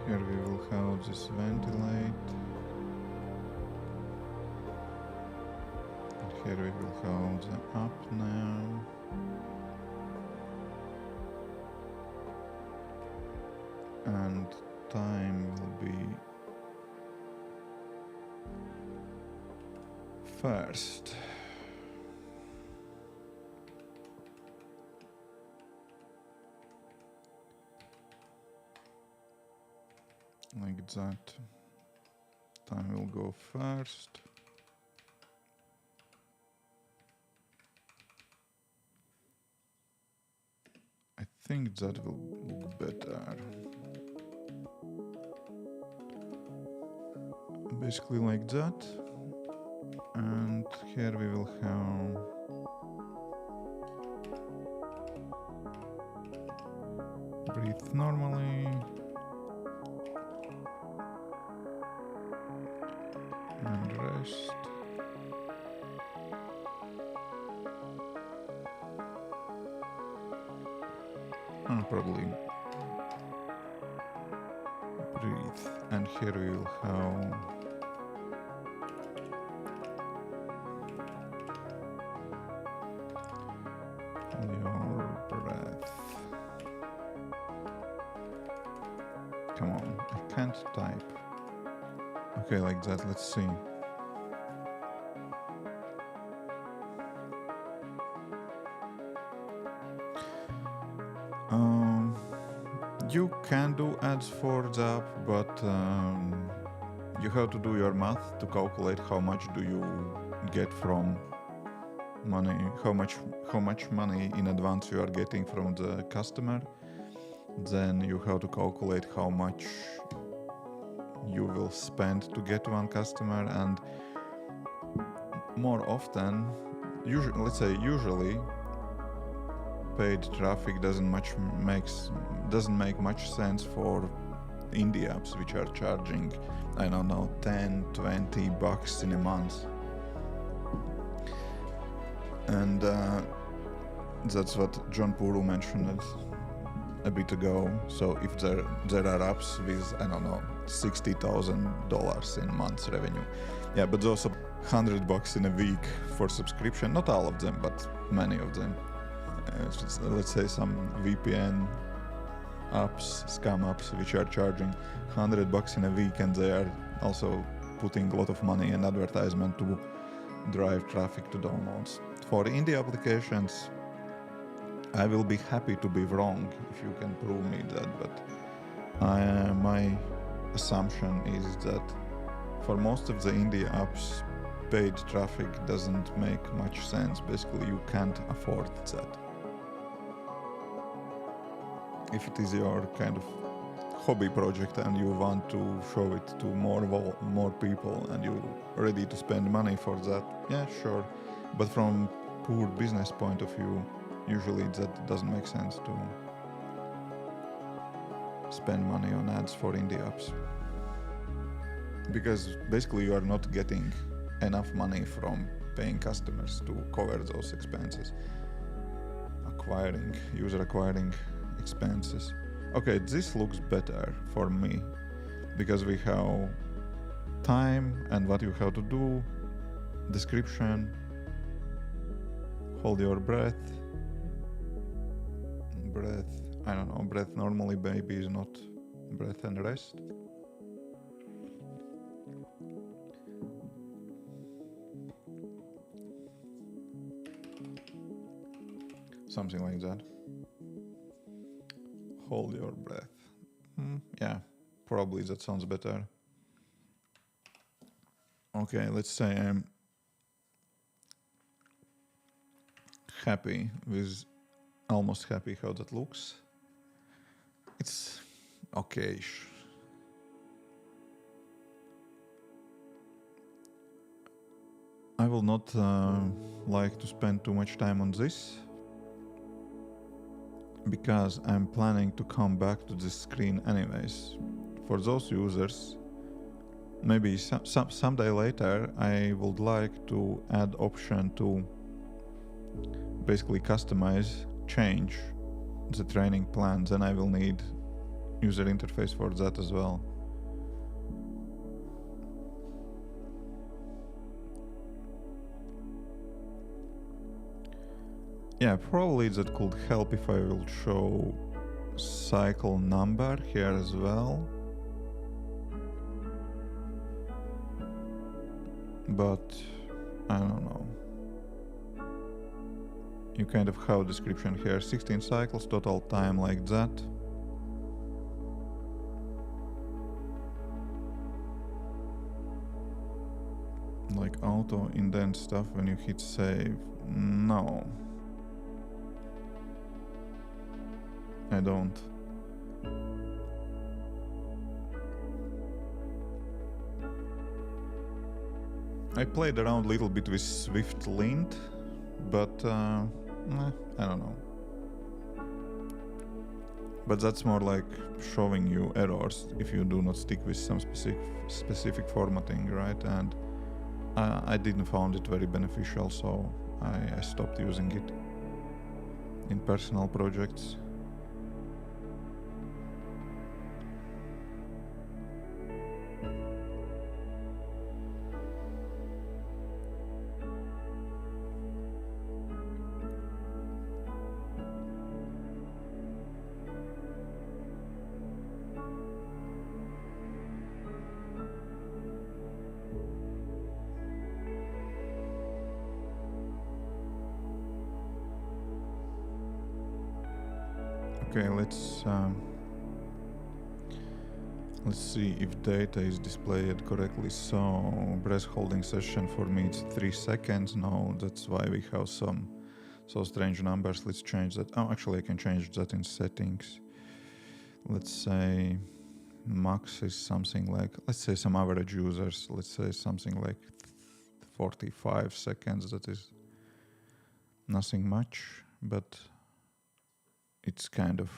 here here we will have this ventilate. And here we will have the up now. And time will be first. Like that. Time will go first. I think that will look better. Basically like that. And here we will have breathe normally. And rest. And probably breathe. And here we will have your breath. Come on, I can't type. Okay, like that, let's see. You can do ads for the app, but you have to do your math to calculate how much do you get from money, how much money in advance you are getting from the customer. Then you have to calculate how much you will spend to get one customer, and more often, usually paid traffic doesn't make much sense for indie apps which are charging, I don't know, 10, 20 bucks in a month. And that's what John Puru mentioned a bit ago. So if there are apps with, I don't know, $60,000 in month's revenue. Yeah, but those are $100 in a week for subscription. Not all of them, but many of them. Let's say some VPN apps, scam apps, which are charging $100 in a week, and they are also putting a lot of money in advertisement to drive traffic to downloads. For indie applications, I will be happy to be wrong if you can prove me that, but my assumption is that for most of the indie apps, paid traffic doesn't make much sense. Basically, you can't afford that. If it is your kind of hobby project and you want to show it to more people and you're ready to spend money for that, yeah, sure. But from pure business point of view, usually that doesn't make sense to spend money on ads for indie apps. Because basically you are not getting enough money from paying customers to cover those expenses. User acquiring expenses. Okay, this looks better for me because we have time and what you have to do, description, hold your breath, I don't know, breath normally maybe is not breath and rest. Something like that. Hold your breath. Yeah, probably that sounds better. Okay, let's say I'm almost happy how that looks. It's okay-ish. I will not like to spend too much time on this because I'm planning to come back to this screen anyways. For those users, maybe someday later I would like to add option to basically change the training plan. Then I will need user interface for that as well. Yeah, probably that could help if I will show cycle number here as well. But I don't know. You kind of have description here, 16 cycles, total time like that. Like auto indent stuff when you hit save. No. I don't. I played around a little bit with Swift lint, but I don't know. But that's more like showing you errors if you do not stick with some specific formatting, right? And I didn't find it very beneficial, so I stopped using it in personal projects. Okay, let's see if data is displayed correctly. So breath holding session for me it's 3 seconds. No, that's why we have some so strange numbers. Let's change that. Oh, actually I can change that in settings. Let's say max is something like, let's say some average users, let's say something like 45 seconds. That is nothing much, but it's kind of,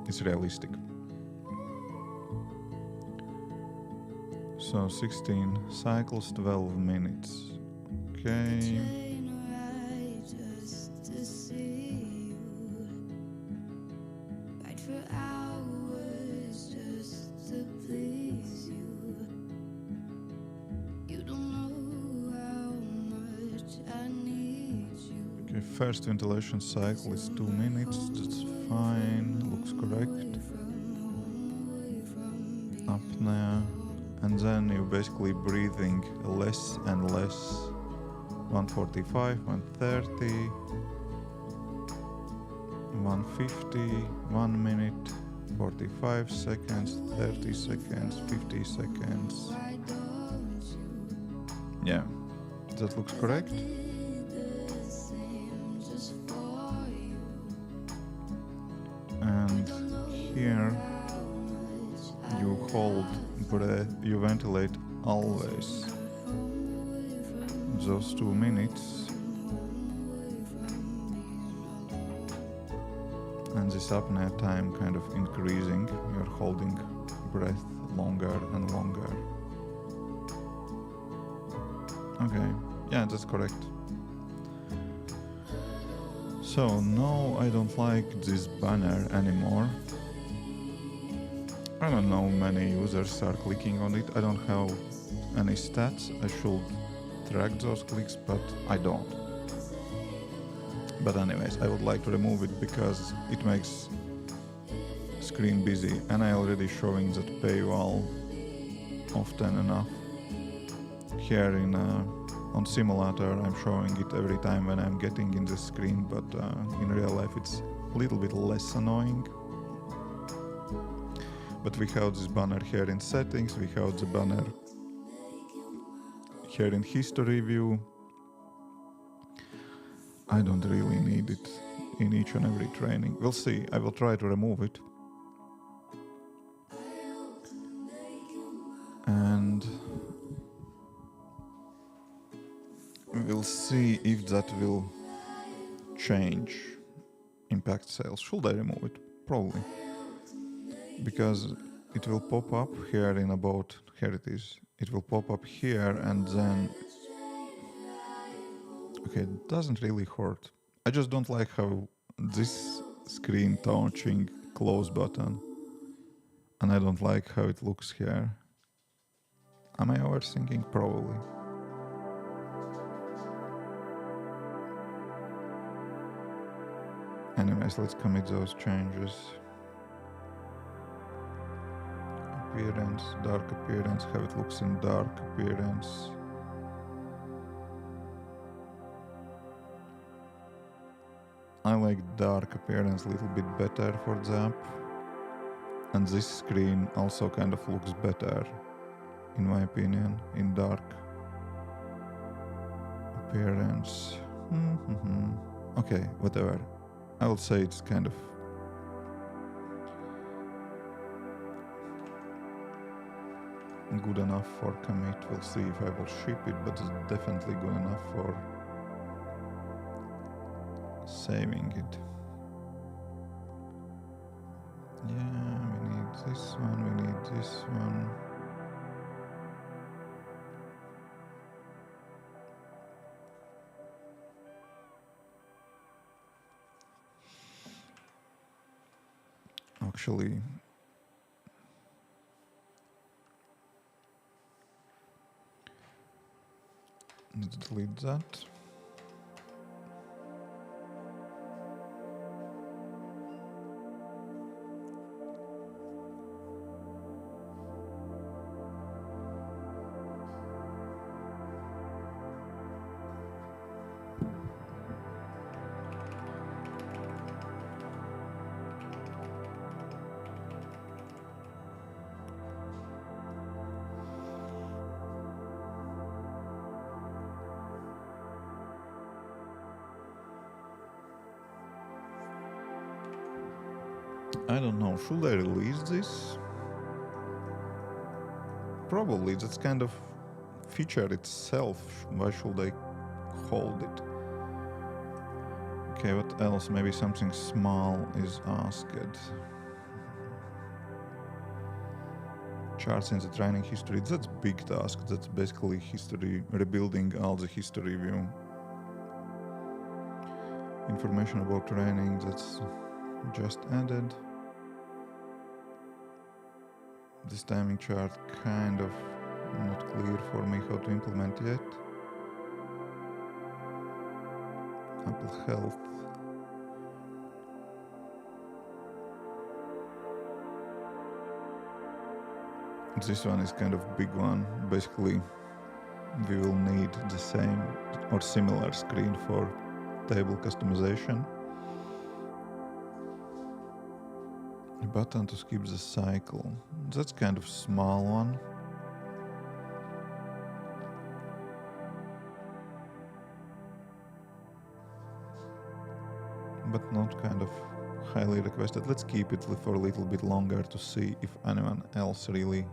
it's realistic. So 16 cycles, 12 minutes. Okay. First ventilation cycle is 2 minutes, that's fine, looks correct. Apnea, and then you're basically breathing less and less. 145, 130, 150, 1 minute, 45 seconds, 30 seconds, 50 seconds. Yeah, that looks correct. And here you hold breath, you ventilate always those 2 minutes, and this apnea time kind of increasing, you're holding breath longer and longer. Okay, yeah, that's correct. So no, I don't like this banner anymore. I don't know many users are clicking on it. I don't have any stats. I should track those clicks, but I don't. But anyways, I would like to remove it because it makes screen busy, and I already showing that paywall often enough. Here in on simulator I'm showing it every time when I'm getting in the screen, but in real life it's a little bit less annoying. But we have this banner here in settings, we have the banner here in history view. I don't really need it in each and every training. We'll see, I will try to remove it. And we'll see if that will change, impact sales. Should I remove it? Probably. Because it will pop up here in about, here it is. It will pop up here and then, okay, it doesn't really hurt. I just don't like how this screen touching close button. And I don't like how it looks here. Am I overthinking? Probably. Anyways, let's commit those changes. Appearance, dark appearance, how it looks in dark appearance. I like dark appearance a little bit better for the app. And this screen also kind of looks better, in my opinion, in dark appearance. Okay, whatever. I will say it's kind of good enough for commit. We'll see if I will ship it, but it's definitely good enough for saving it. Yeah, we need this one, we need this one. Actually, let's delete that. I don't know, should I release this? Probably, that's kind of feature itself. Why should I hold it? Okay, what else? Maybe something small is asked. Charts in the training history, that's big task. That's basically history, rebuilding all the history view. Information about training, that's just added. This timing chart kind of not clear for me how to implement yet. Apple Health. This one is kind of big one. Basically, we will need the same or similar screen for table customization. A button to skip the cycle. That's kind of small one. But not kind of highly requested. Let's keep it for a little bit longer to see if anyone else really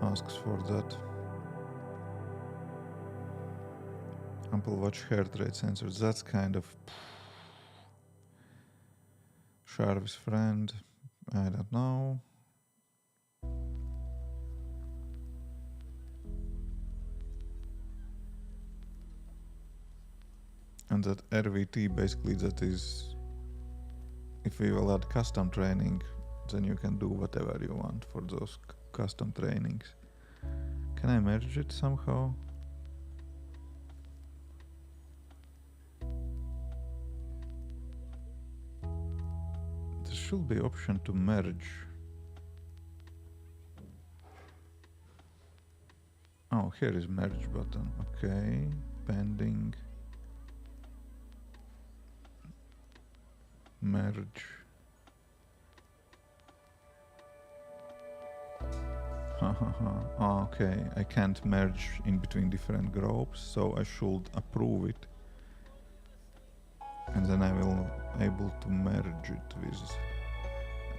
asks for that. Apple Watch heart rate sensors, that's kind of share with friend, I don't know. And that RVT, basically that is, if we will add custom training, then you can do whatever you want for those custom trainings. Can I merge it somehow? There should be option to merge. Oh, here is merge button. Okay, pending. Merge. Okay, I can't merge in between different groups, so I should approve it. And then I will able to merge it with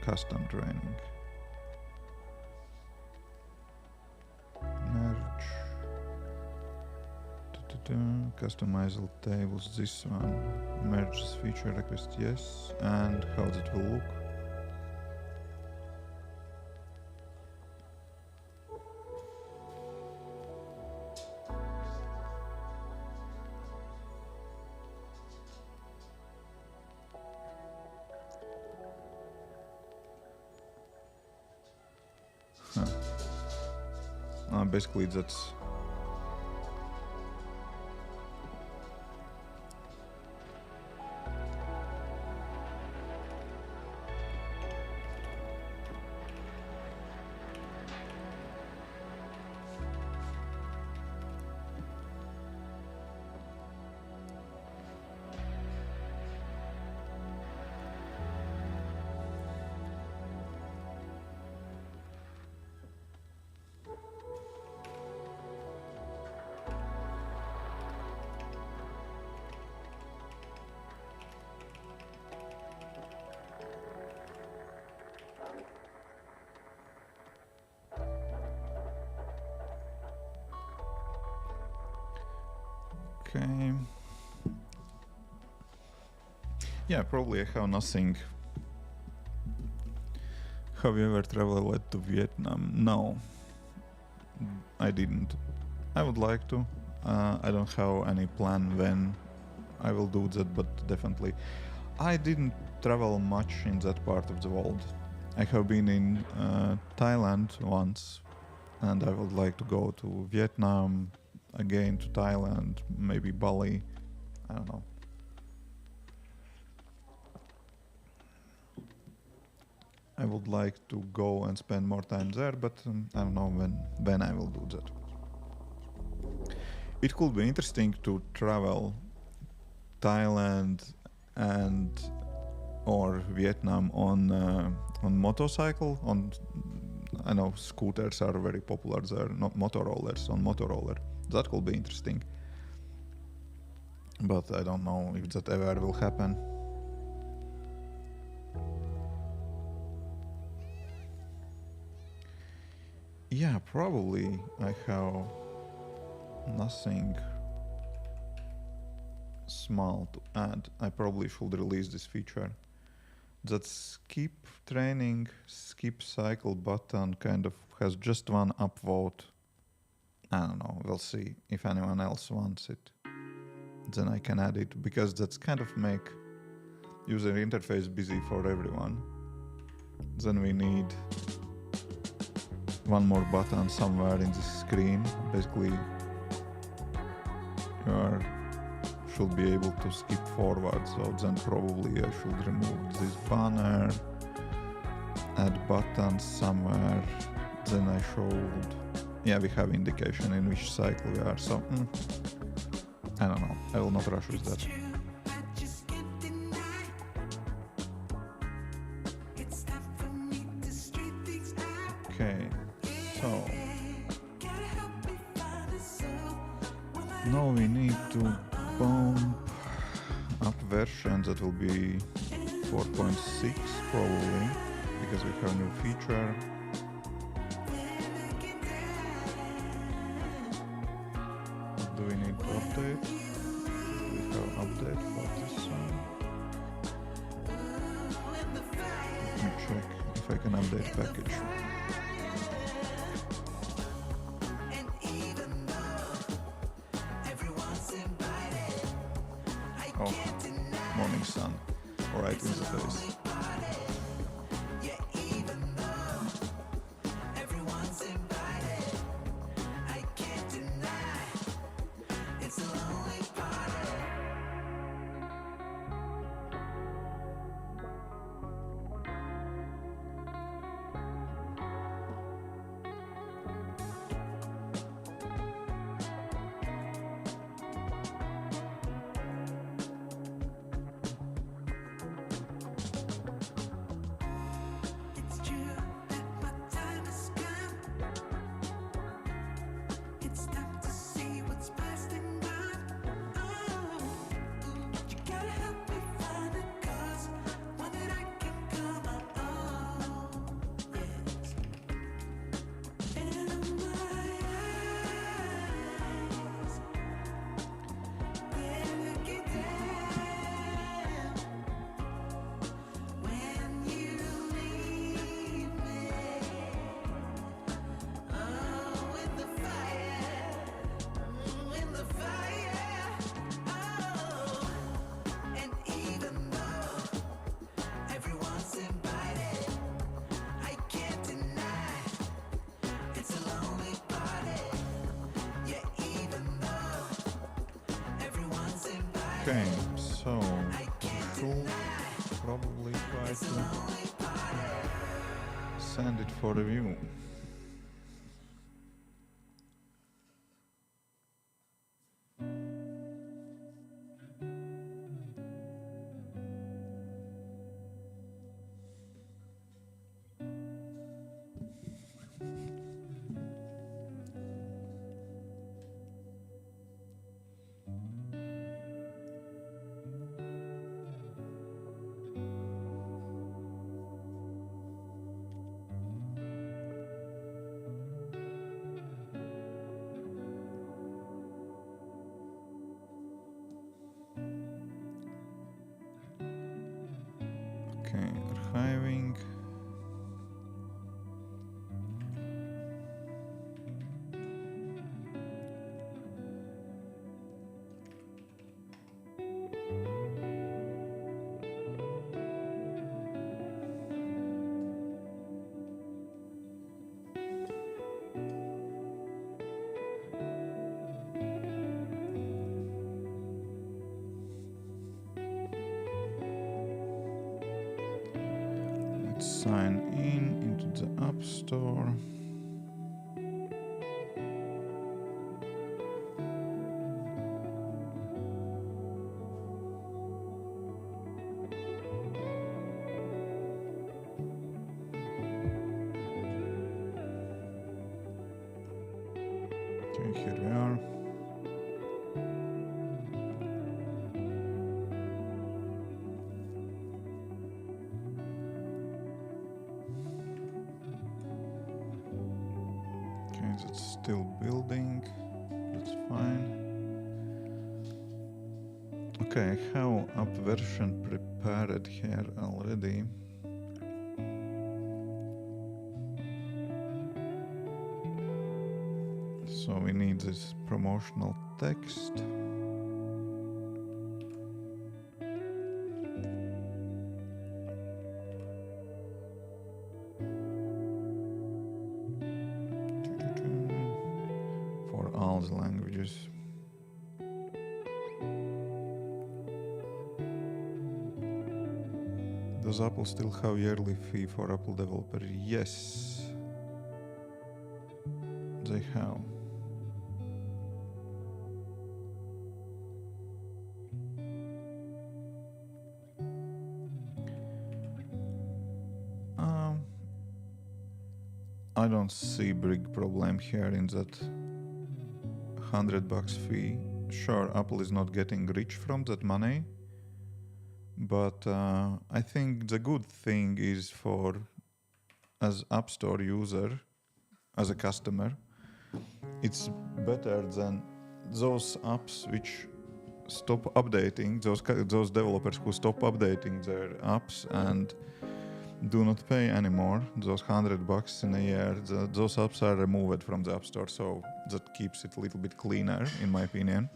custom training. Merge. Customize all tables, this one. Merge this feature request, yes. And how that will look. Basically, that's okay. Yeah, probably I have nothing. Have you ever traveled to Vietnam? No, I didn't. I would like to. I don't have any plan when I will do that, but definitely. I didn't travel much in that part of the world. I have been in Thailand once, and I would like to go to Vietnam, again to Thailand, maybe Bali. I don't know. I would like to go and spend more time there, but I don't know when I will do that. It could be interesting to travel Thailand and or Vietnam on motorcycle. I know scooters are very popular there, not Motorollers, on Motoroller. That could be interesting, but I don't know if that ever will happen. Yeah, probably I have nothing small to add. I probably should release this feature. That skip training, skip cycle button kind of has just one upvote. I don't know, we'll see if anyone else wants it. Then I can add it, because that's kind of make user interface busy for everyone. Then we need one more button somewhere in the screen. Basically, you should be able to skip forward, so then probably I should remove this banner, add buttons somewhere, then I should, yeah, we have indication in which cycle we are, so I don't know, I will not rush with that. Okay, so now we need to bump up version. That will be 4.6 probably, because we have a new feature. What do we need to update? Do we have update for this one? Let me check if I can update package. Oh, morning sun. Alright, interface. Okay, so cool. Probably try to send it for review. Okay, archiving. Let's sign in into the App Store. Okay, here we are. Okay, that's still building. That's fine. Okay, I have app version prepared here already. So we need this promotional text. For all the languages. Does Apple still have yearly fee for Apple developer? Yes, they have. I don't see big problem here in that $100 fee. Sure, Apple is not getting rich from that money, but I think the good thing is for as App Store user, as a customer, it's better than those apps which stop updating, those developers who stop updating their apps and do not pay anymore those $100 in a year. Those apps are removed from the App Store, so that keeps it a little bit cleaner, in my opinion.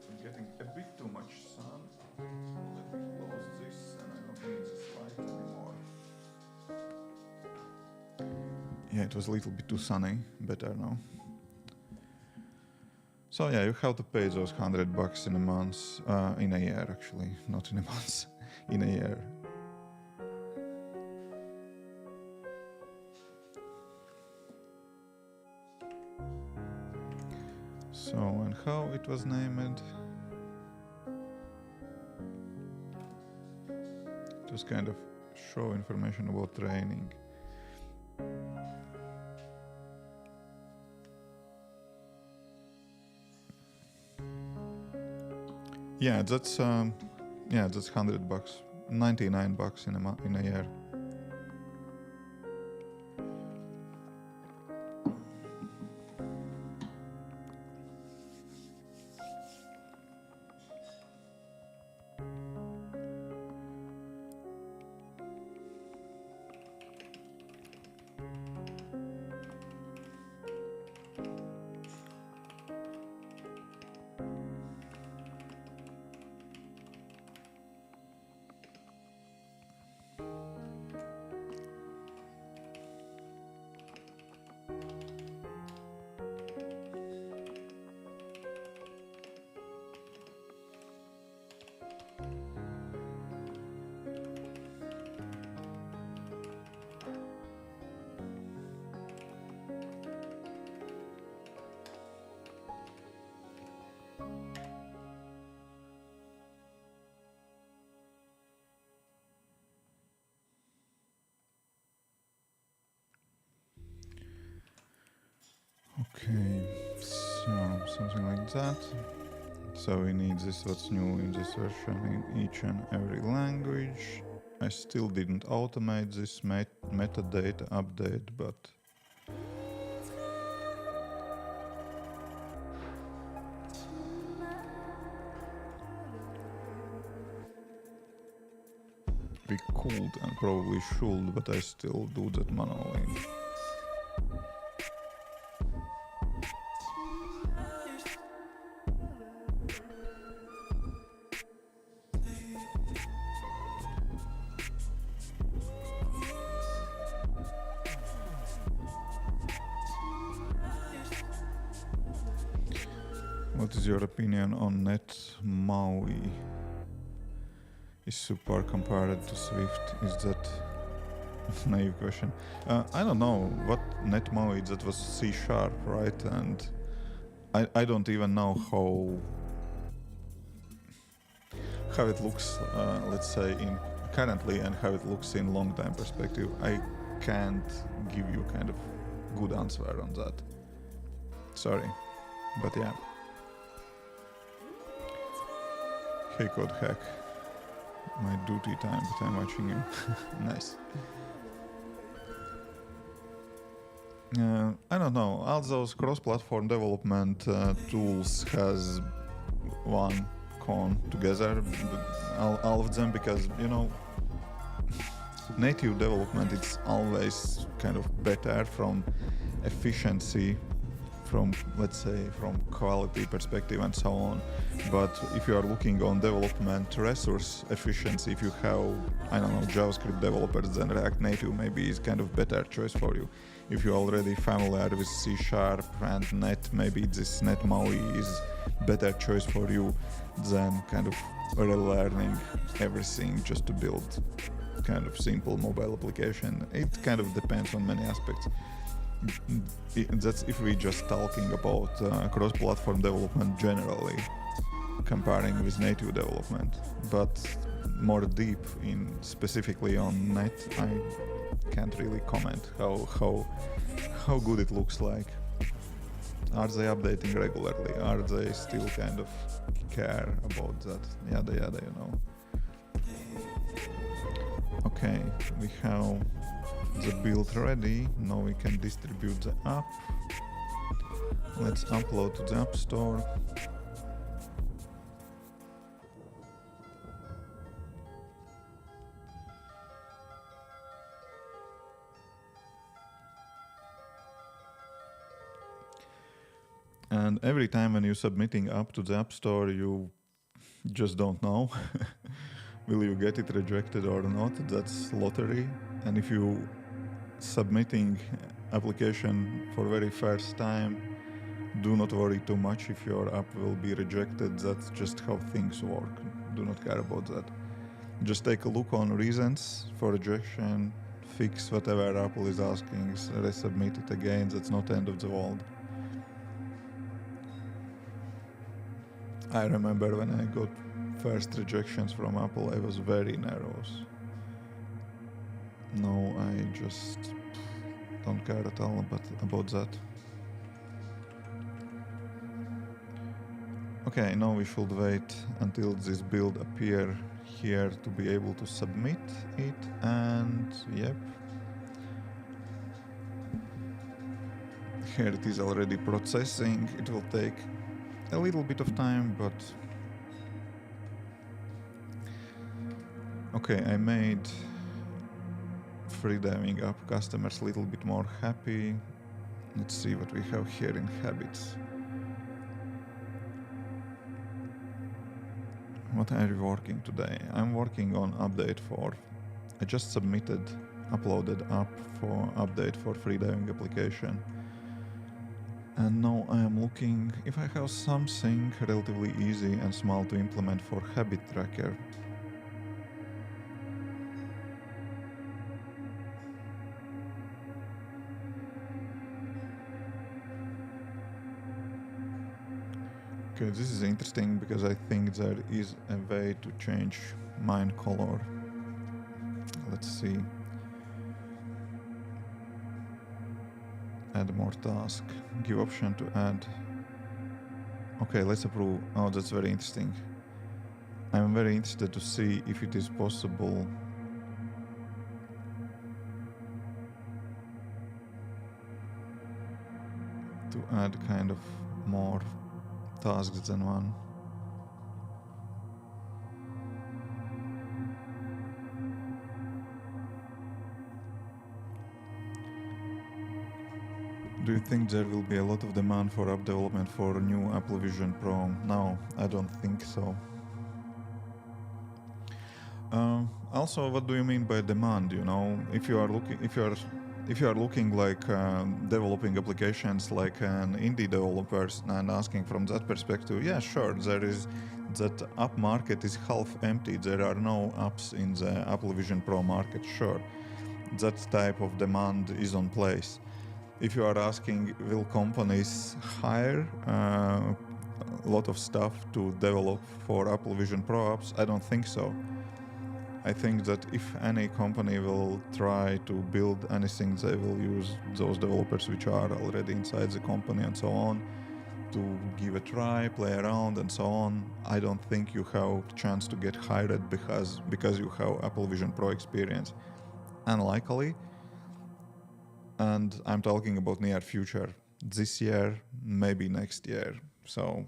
I'm getting a bit too much sun. Let me close this, and I don't need this light anymore. Yeah, it was a little bit too sunny. Better now. So yeah, you have to pay those $100 in a month, in a year actually, not in a month, in a year. So, and how it was named? Just kind of show information about training. Yeah, that's $100, $99 in a year. Okay, so something like that. So we need this what's new in this version in each and every language. I still didn't automate this metadata update, but we could and probably should, but I still do that manually. What is your opinion on Net MAUI? Is super compared to Swift? Is that a naive question? I don't know what Net MAUI, that was C#, right? And I don't even know how it looks, let's say, in currently and how it looks in long time perspective. I can't give you kind of good answer on that. Sorry, but yeah. Hey Code Hack. My duty time, but I'm watching you. Nice. I don't know, all those cross-platform development tools has one con together, all of them, because, you know, native development, it's always kind of better from efficiency, from, let's say, from quality perspective and so on. But if you are looking on development resource efficiency, if you have, I don't know, JavaScript developers, then React Native maybe is kind of better choice for you. If you're already familiar with C# and Net, maybe this Net MAUI is better choice for you than kind of relearning everything just to build kind of simple mobile application. It kind of depends on many aspects. That's if we're just talking about cross-platform development generally, comparing with native development. But more deep in specifically on Net, I can't really comment how good it looks like. Are they updating regularly? Are they still kind of care about that? Yada yada, you know. Okay, we have the build ready. Now we can distribute the app. Let's upload to the App Store. And every time when you're submitting app to the App Store, you just don't know. Will you get it rejected or not? That's lottery. And if you submitting application for very first time, do not worry too much if your app will be rejected. That's just how things work. Do not care about that. Just take a look on reasons for rejection, fix whatever Apple is asking, resubmit it again. That's not the end of the world. I remember when I got first rejections from Apple, I was very nervous. No, I just don't care at all about that. Okay, now we should wait until this build appear here to be able to submit it, and yep. Here it is already processing. It will take a little bit of time, but okay, I made freediving app customers a little bit more happy. Let's see what we have here in habits. What are you working today? I'm working on update for, I just uploaded app for update for freediving application. And now I am looking if I have something relatively easy and small to implement for habit tracker. Okay, this is interesting because I think there is a way to change mine color. Let's see. Add more task. Give option to add. Okay, let's approve. Oh, that's very interesting. I'm very interested to see if it is possible to add kind of more tasks than one. Do you think there will be a lot of demand for app development for new Apple Vision Pro? No, I don't think so. Also, what do you mean by demand? You know, if you are looking like developing applications like an indie developers and asking from that perspective, yeah, sure, there is that app market is half empty. There are no apps in the Apple Vision Pro market. Sure, that type of demand is on place. If you are asking, will companies hire a lot of stuff to develop for Apple Vision Pro apps? I don't think so. I think that if any company will try to build anything, they will use those developers which are already inside the company and so on to give a try, play around and so on. I don't think you have a chance to get hired because you have Apple Vision Pro experience. Unlikely. And I'm talking about near future. This year, maybe next year. So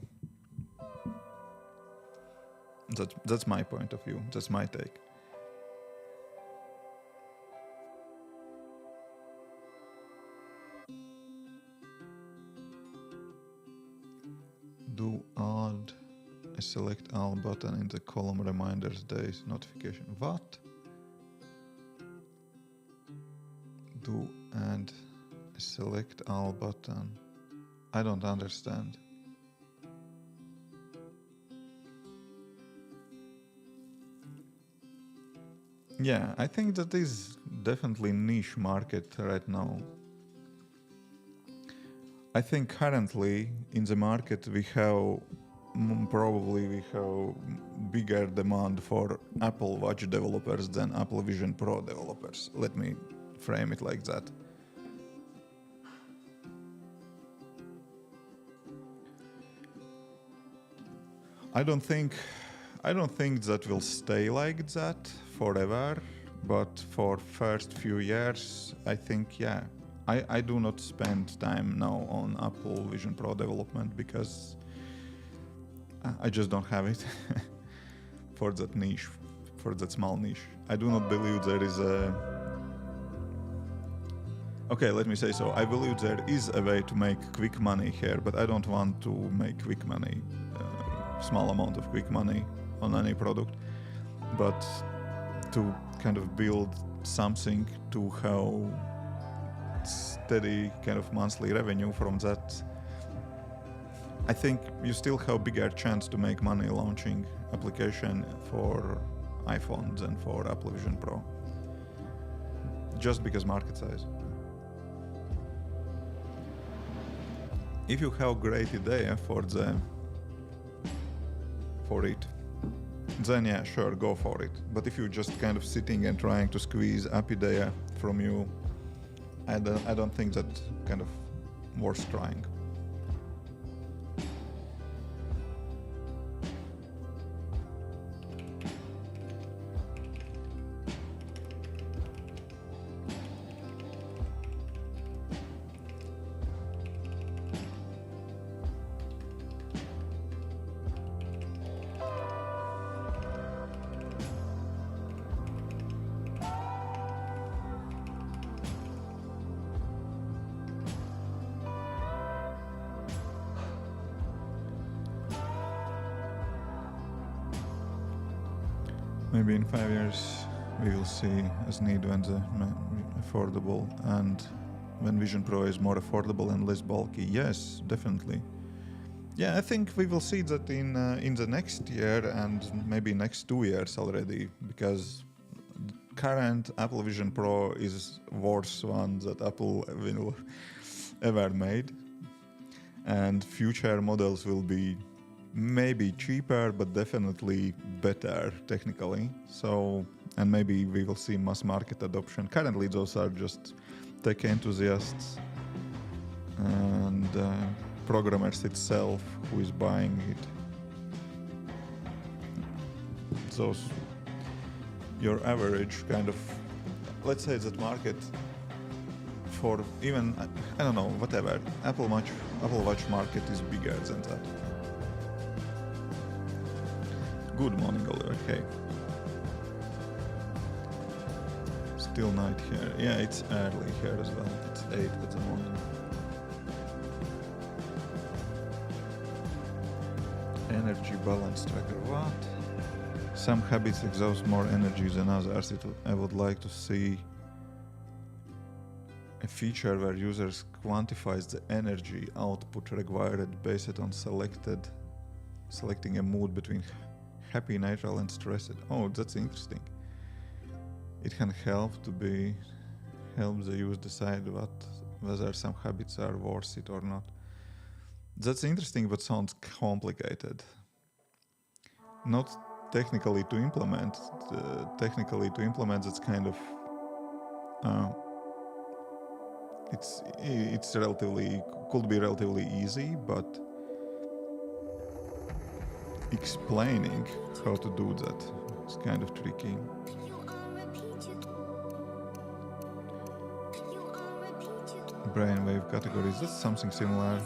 that's my point of view. That's my take. Do add a select all button in the column reminders days notification. What? Do add a select all button. I don't understand. Yeah, I think that is definitely niche market right now. I think currently in the market we have bigger demand for Apple Watch developers than Apple Vision Pro developers. Let me frame it like that. I don't think that will stay like that forever, but for first few years, I think, yeah. I do not spend time now on Apple Vision Pro development because I just don't have it for that niche, for that small niche. I do not believe there is a... Okay, let me say so. I believe there is a way to make quick money here, but I don't want to make quick money, small amount of quick money on any product, but to kind of build something to have steady kind of monthly revenue from that. I think you still have bigger chance to make money launching application for iPhone than for Apple Vision Pro. Just because market size. If you have great idea for it, then yeah, sure, go for it. But if you're just kind of sitting and trying to squeeze app idea from you, I don't think that kind of worth trying. Maybe in 5 years we will see as need when the affordable and when Vision Pro is more affordable and less bulky. Yes, definitely. Yeah, I think we will see that in the next year and maybe next 2 years already, because current Apple Vision Pro is worst one that Apple will ever made, and future models will be maybe cheaper, but definitely better technically. So, and maybe we will see mass market adoption. Currently, those are just tech enthusiasts and programmers itself who is buying it. Those your average kind of, let's say that market for even, I don't know, whatever, Apple Watch market is bigger than that. Good morning, Oliver. Hey. Still night here. Yeah, it's early here as well. It's 8 at the morning. Energy balance tracker. What? Some habits exhaust more energy than others. I would like to see a feature where users quantifies the energy output required based on selecting a mood between happy, neutral, and stressed. Oh, that's interesting. It can help the user decide whether some habits are worth it or not. That's interesting, but sounds complicated. Not technically to implement. That's kind of it's relatively could be relatively easy, but explaining how to do that is kind of tricky. Brainwave categories, that's something similar.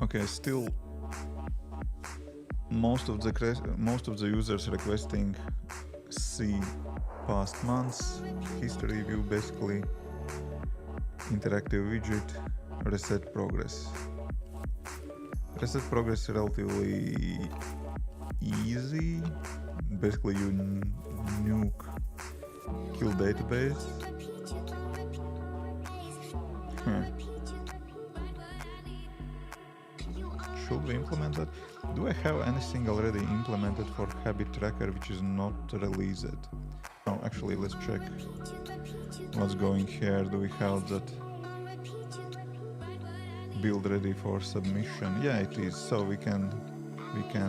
Okay, still most of the users requesting see past months, history view, basically interactive widget, reset progress. Reset progress is relatively easy. Basically you nuke kill database. Should we implement that? Do I have anything already implemented for habit tracker which is not released? Oh, actually, let's check what's going here. Do we have that build ready for submission? Yeah, it is. So we can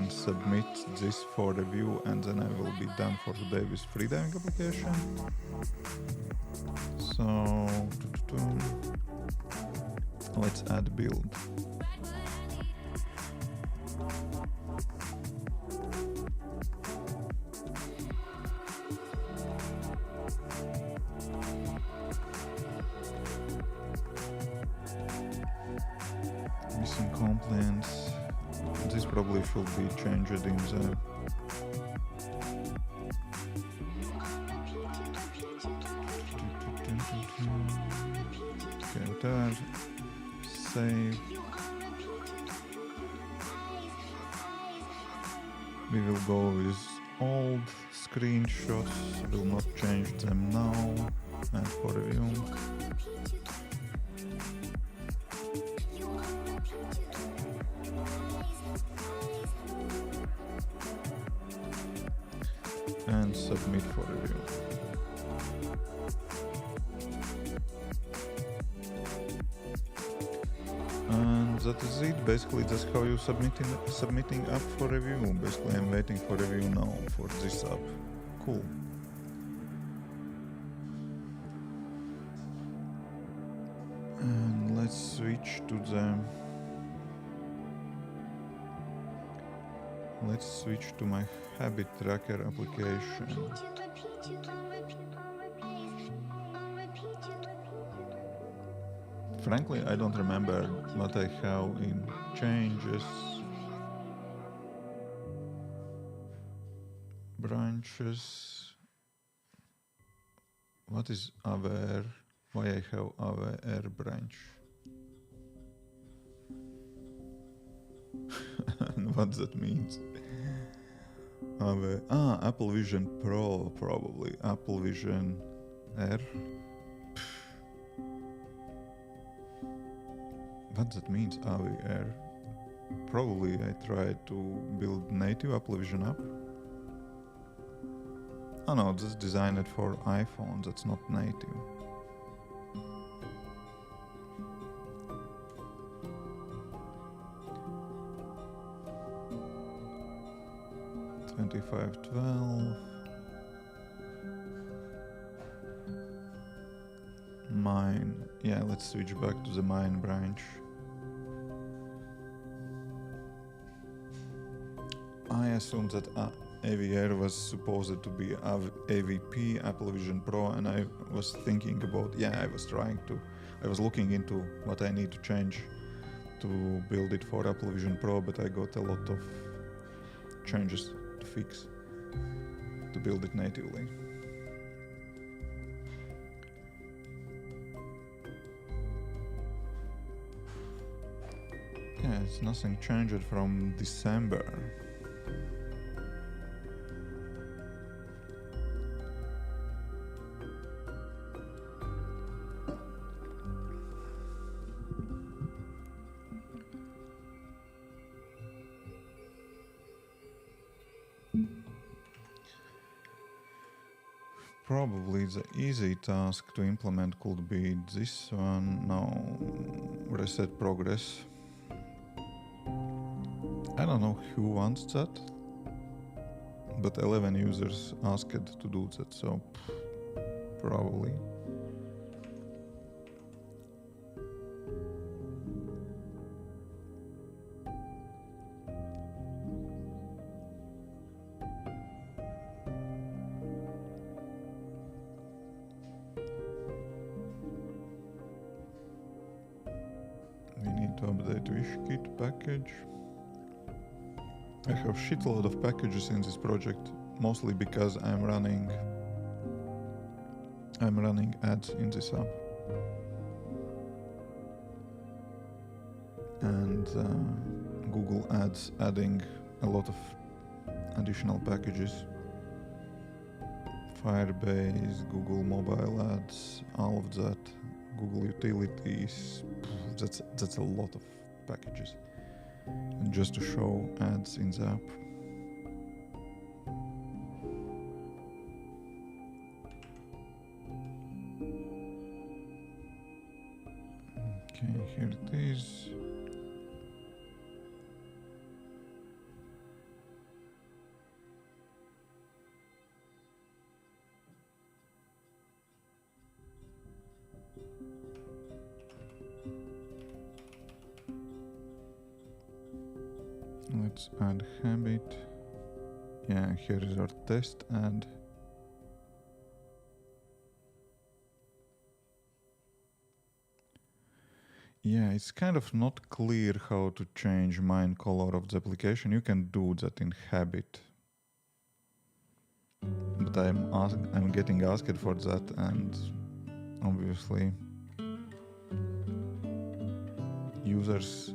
submit this for review, and then I will be done for today with freediving application. So let's add build. Missing complaints. This probably should be changed in the okay, save. We will go with old screenshots, will not change them now, and for review. And submit for review. And that is it. Basically, that's how you submitting app for review. Basically, I'm waiting for review now for this app. Cool. And let's switch to my habit tracker application. Frankly, I don't remember what I have in changes, branches. What is aware? Why I have aware branch? What that means? Apple Vision Pro, probably. Apple Vision R. What that means, AVR? Probably I tried to build native Apple Vision app. Oh no, that's designed for iPhone, that's not native. 2512. Mine. Yeah, let's switch back to the mine branch. I assumed that AVR was supposed to be AVP, Apple Vision Pro, and I was thinking about, I was looking into what I need to change to build it for Apple Vision Pro, but I got a lot of changes to fix to build it natively. Yeah, it's nothing changed from December. Probably the easy task to implement could be this one. No, reset progress. I don't know who wants that, but 11 users asked to do that, so probably. We need to update WishKit package. I have shitload of packages in this project, mostly because I'm running ads in this app. And Google Ads adding a lot of additional packages. Firebase, Google Mobile Ads, all of that, Google Utilities, that's a lot of packages. And just to show ads in the app. Okay, here it is. Let's add habit. Yeah, here is our test ad. Yeah, it's kind of not clear how to change mine color of the application. You can do that in habit. But I'm getting asked for that, and obviously users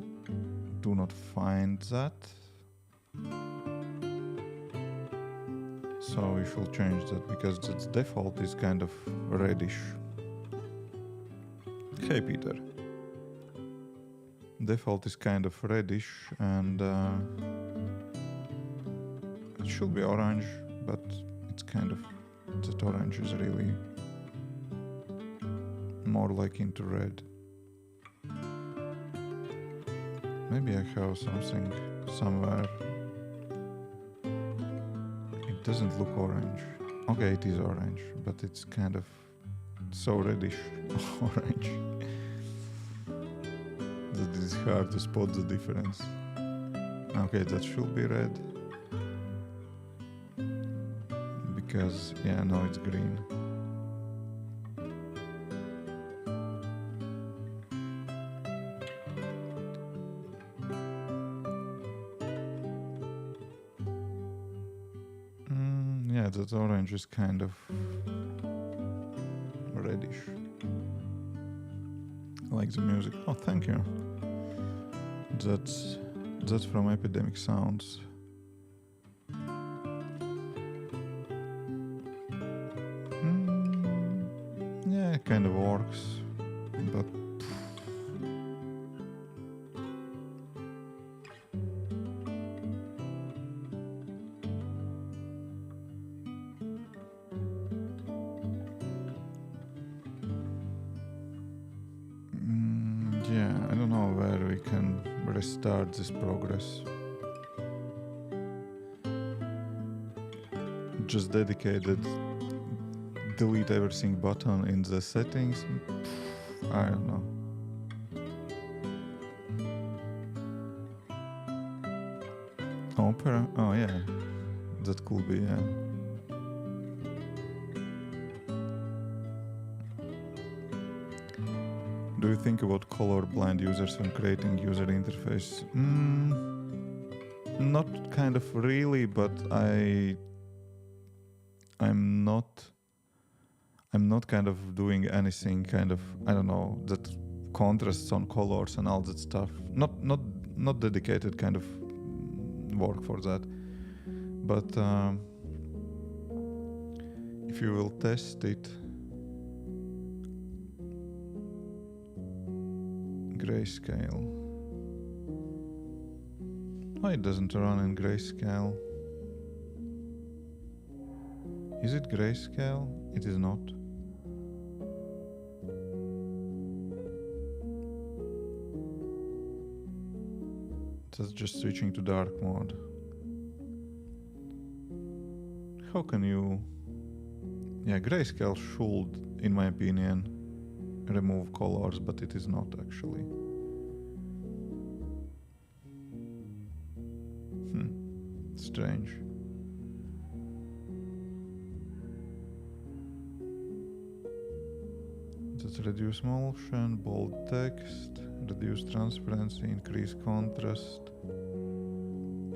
do not find that. So we should change that because its default is kind of reddish. Hey Peter. Default is kind of reddish and it should be orange, but it's kind of, that orange is really more like into red. Maybe I have something somewhere. It doesn't look orange. Okay, it is orange, but it's kind of so reddish orange that it is hard to spot the difference. Okay, that should be red. Because, yeah, no, it's green. Yeah, that orange is kind of reddish. Like the music. Oh, thank you. That's from Epidemic Sounds. Yeah, it kind of works, but yeah, I don't know where we can restart this progress. just dedicated delete everything button in the settings. I don't know. Opera? Oh yeah, that could be, yeah. Do you think about colorblind users when creating user interface? Not kind of really, but I'm not kind of doing anything kind of, I don't know, that contrasts on colors and all that stuff. Not dedicated kind of work for that. But if you will test it, grayscale. Oh, it doesn't run in grayscale. Is it grayscale? It is not. That's just switching to dark mode. How can you... Yeah, grayscale should, in my opinion, remove colors, but it is not actually. Strange. Let's reduce motion, bold text, reduce transparency, increase contrast,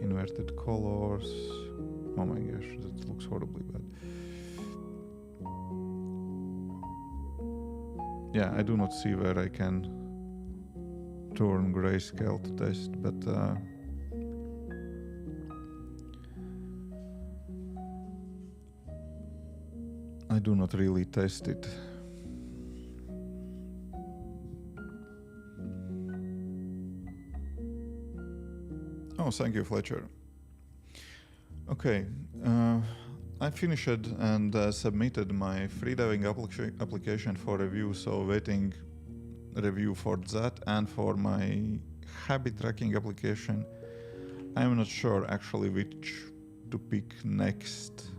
inverted colors. Oh my gosh, that looks horribly bad. Yeah, I do not see where I can turn grayscale to test, but I do not really test it. Oh, thank you, Fletcher. Okay, I finished and submitted my freediving application for review, so waiting review for that, and for my habit tracking application. I'm not sure actually which to pick next.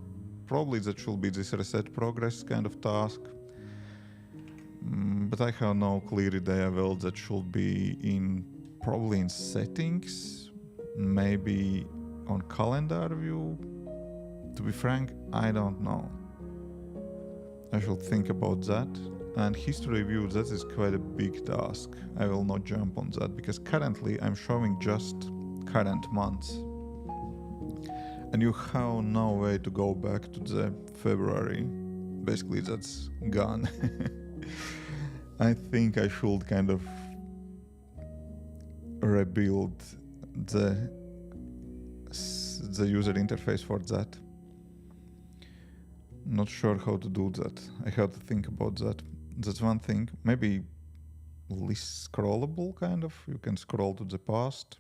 Probably that should be this reset progress kind of task. But I have no clear idea. Well, that should be probably in settings, maybe on calendar view. To be frank, I don't know. I should think about that. And history view, that is quite a big task. I will not jump on that because currently I'm showing just current months. And you have no way to go back to the February. Basically, that's gone. I think I should kind of rebuild the user interface for that. Not sure how to do that. I have to think about that. That's one thing. Maybe least scrollable kind of. You can scroll to the past.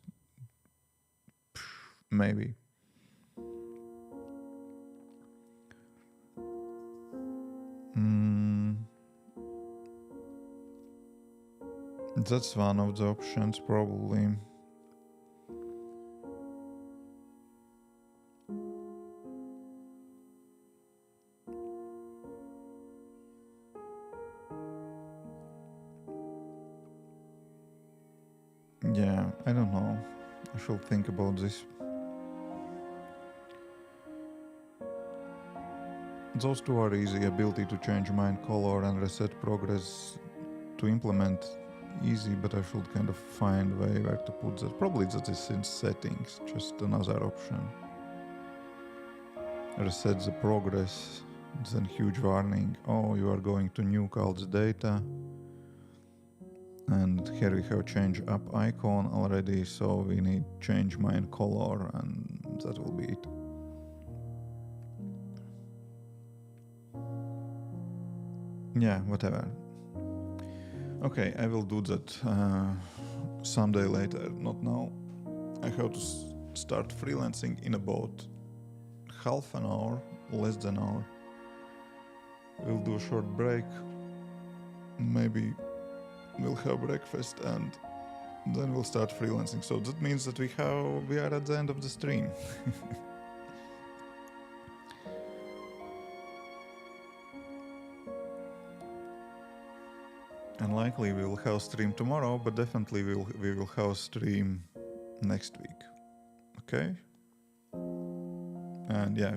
Maybe. That's one of the options probably. Yeah, I don't know. I should think about this. Those two are easy. Ability to change mind color and reset progress to implement easy, but I should kind of find a way where to put that. Probably that is in settings, just another option. Reset the progress, then huge warning. Oh, you are going to nuke all the data. And here we have change up icon already, so we need change mind color, and that will be it. Yeah, whatever. Okay, I will do that someday later, not now. I have to start freelancing in about half an hour, less than an hour. We'll do a short break. Maybe we'll have breakfast and then we'll start freelancing. So that means that we are at the end of the stream. unlikely we will have stream tomorrow, but definitely we will have stream next week. Okay? And yeah,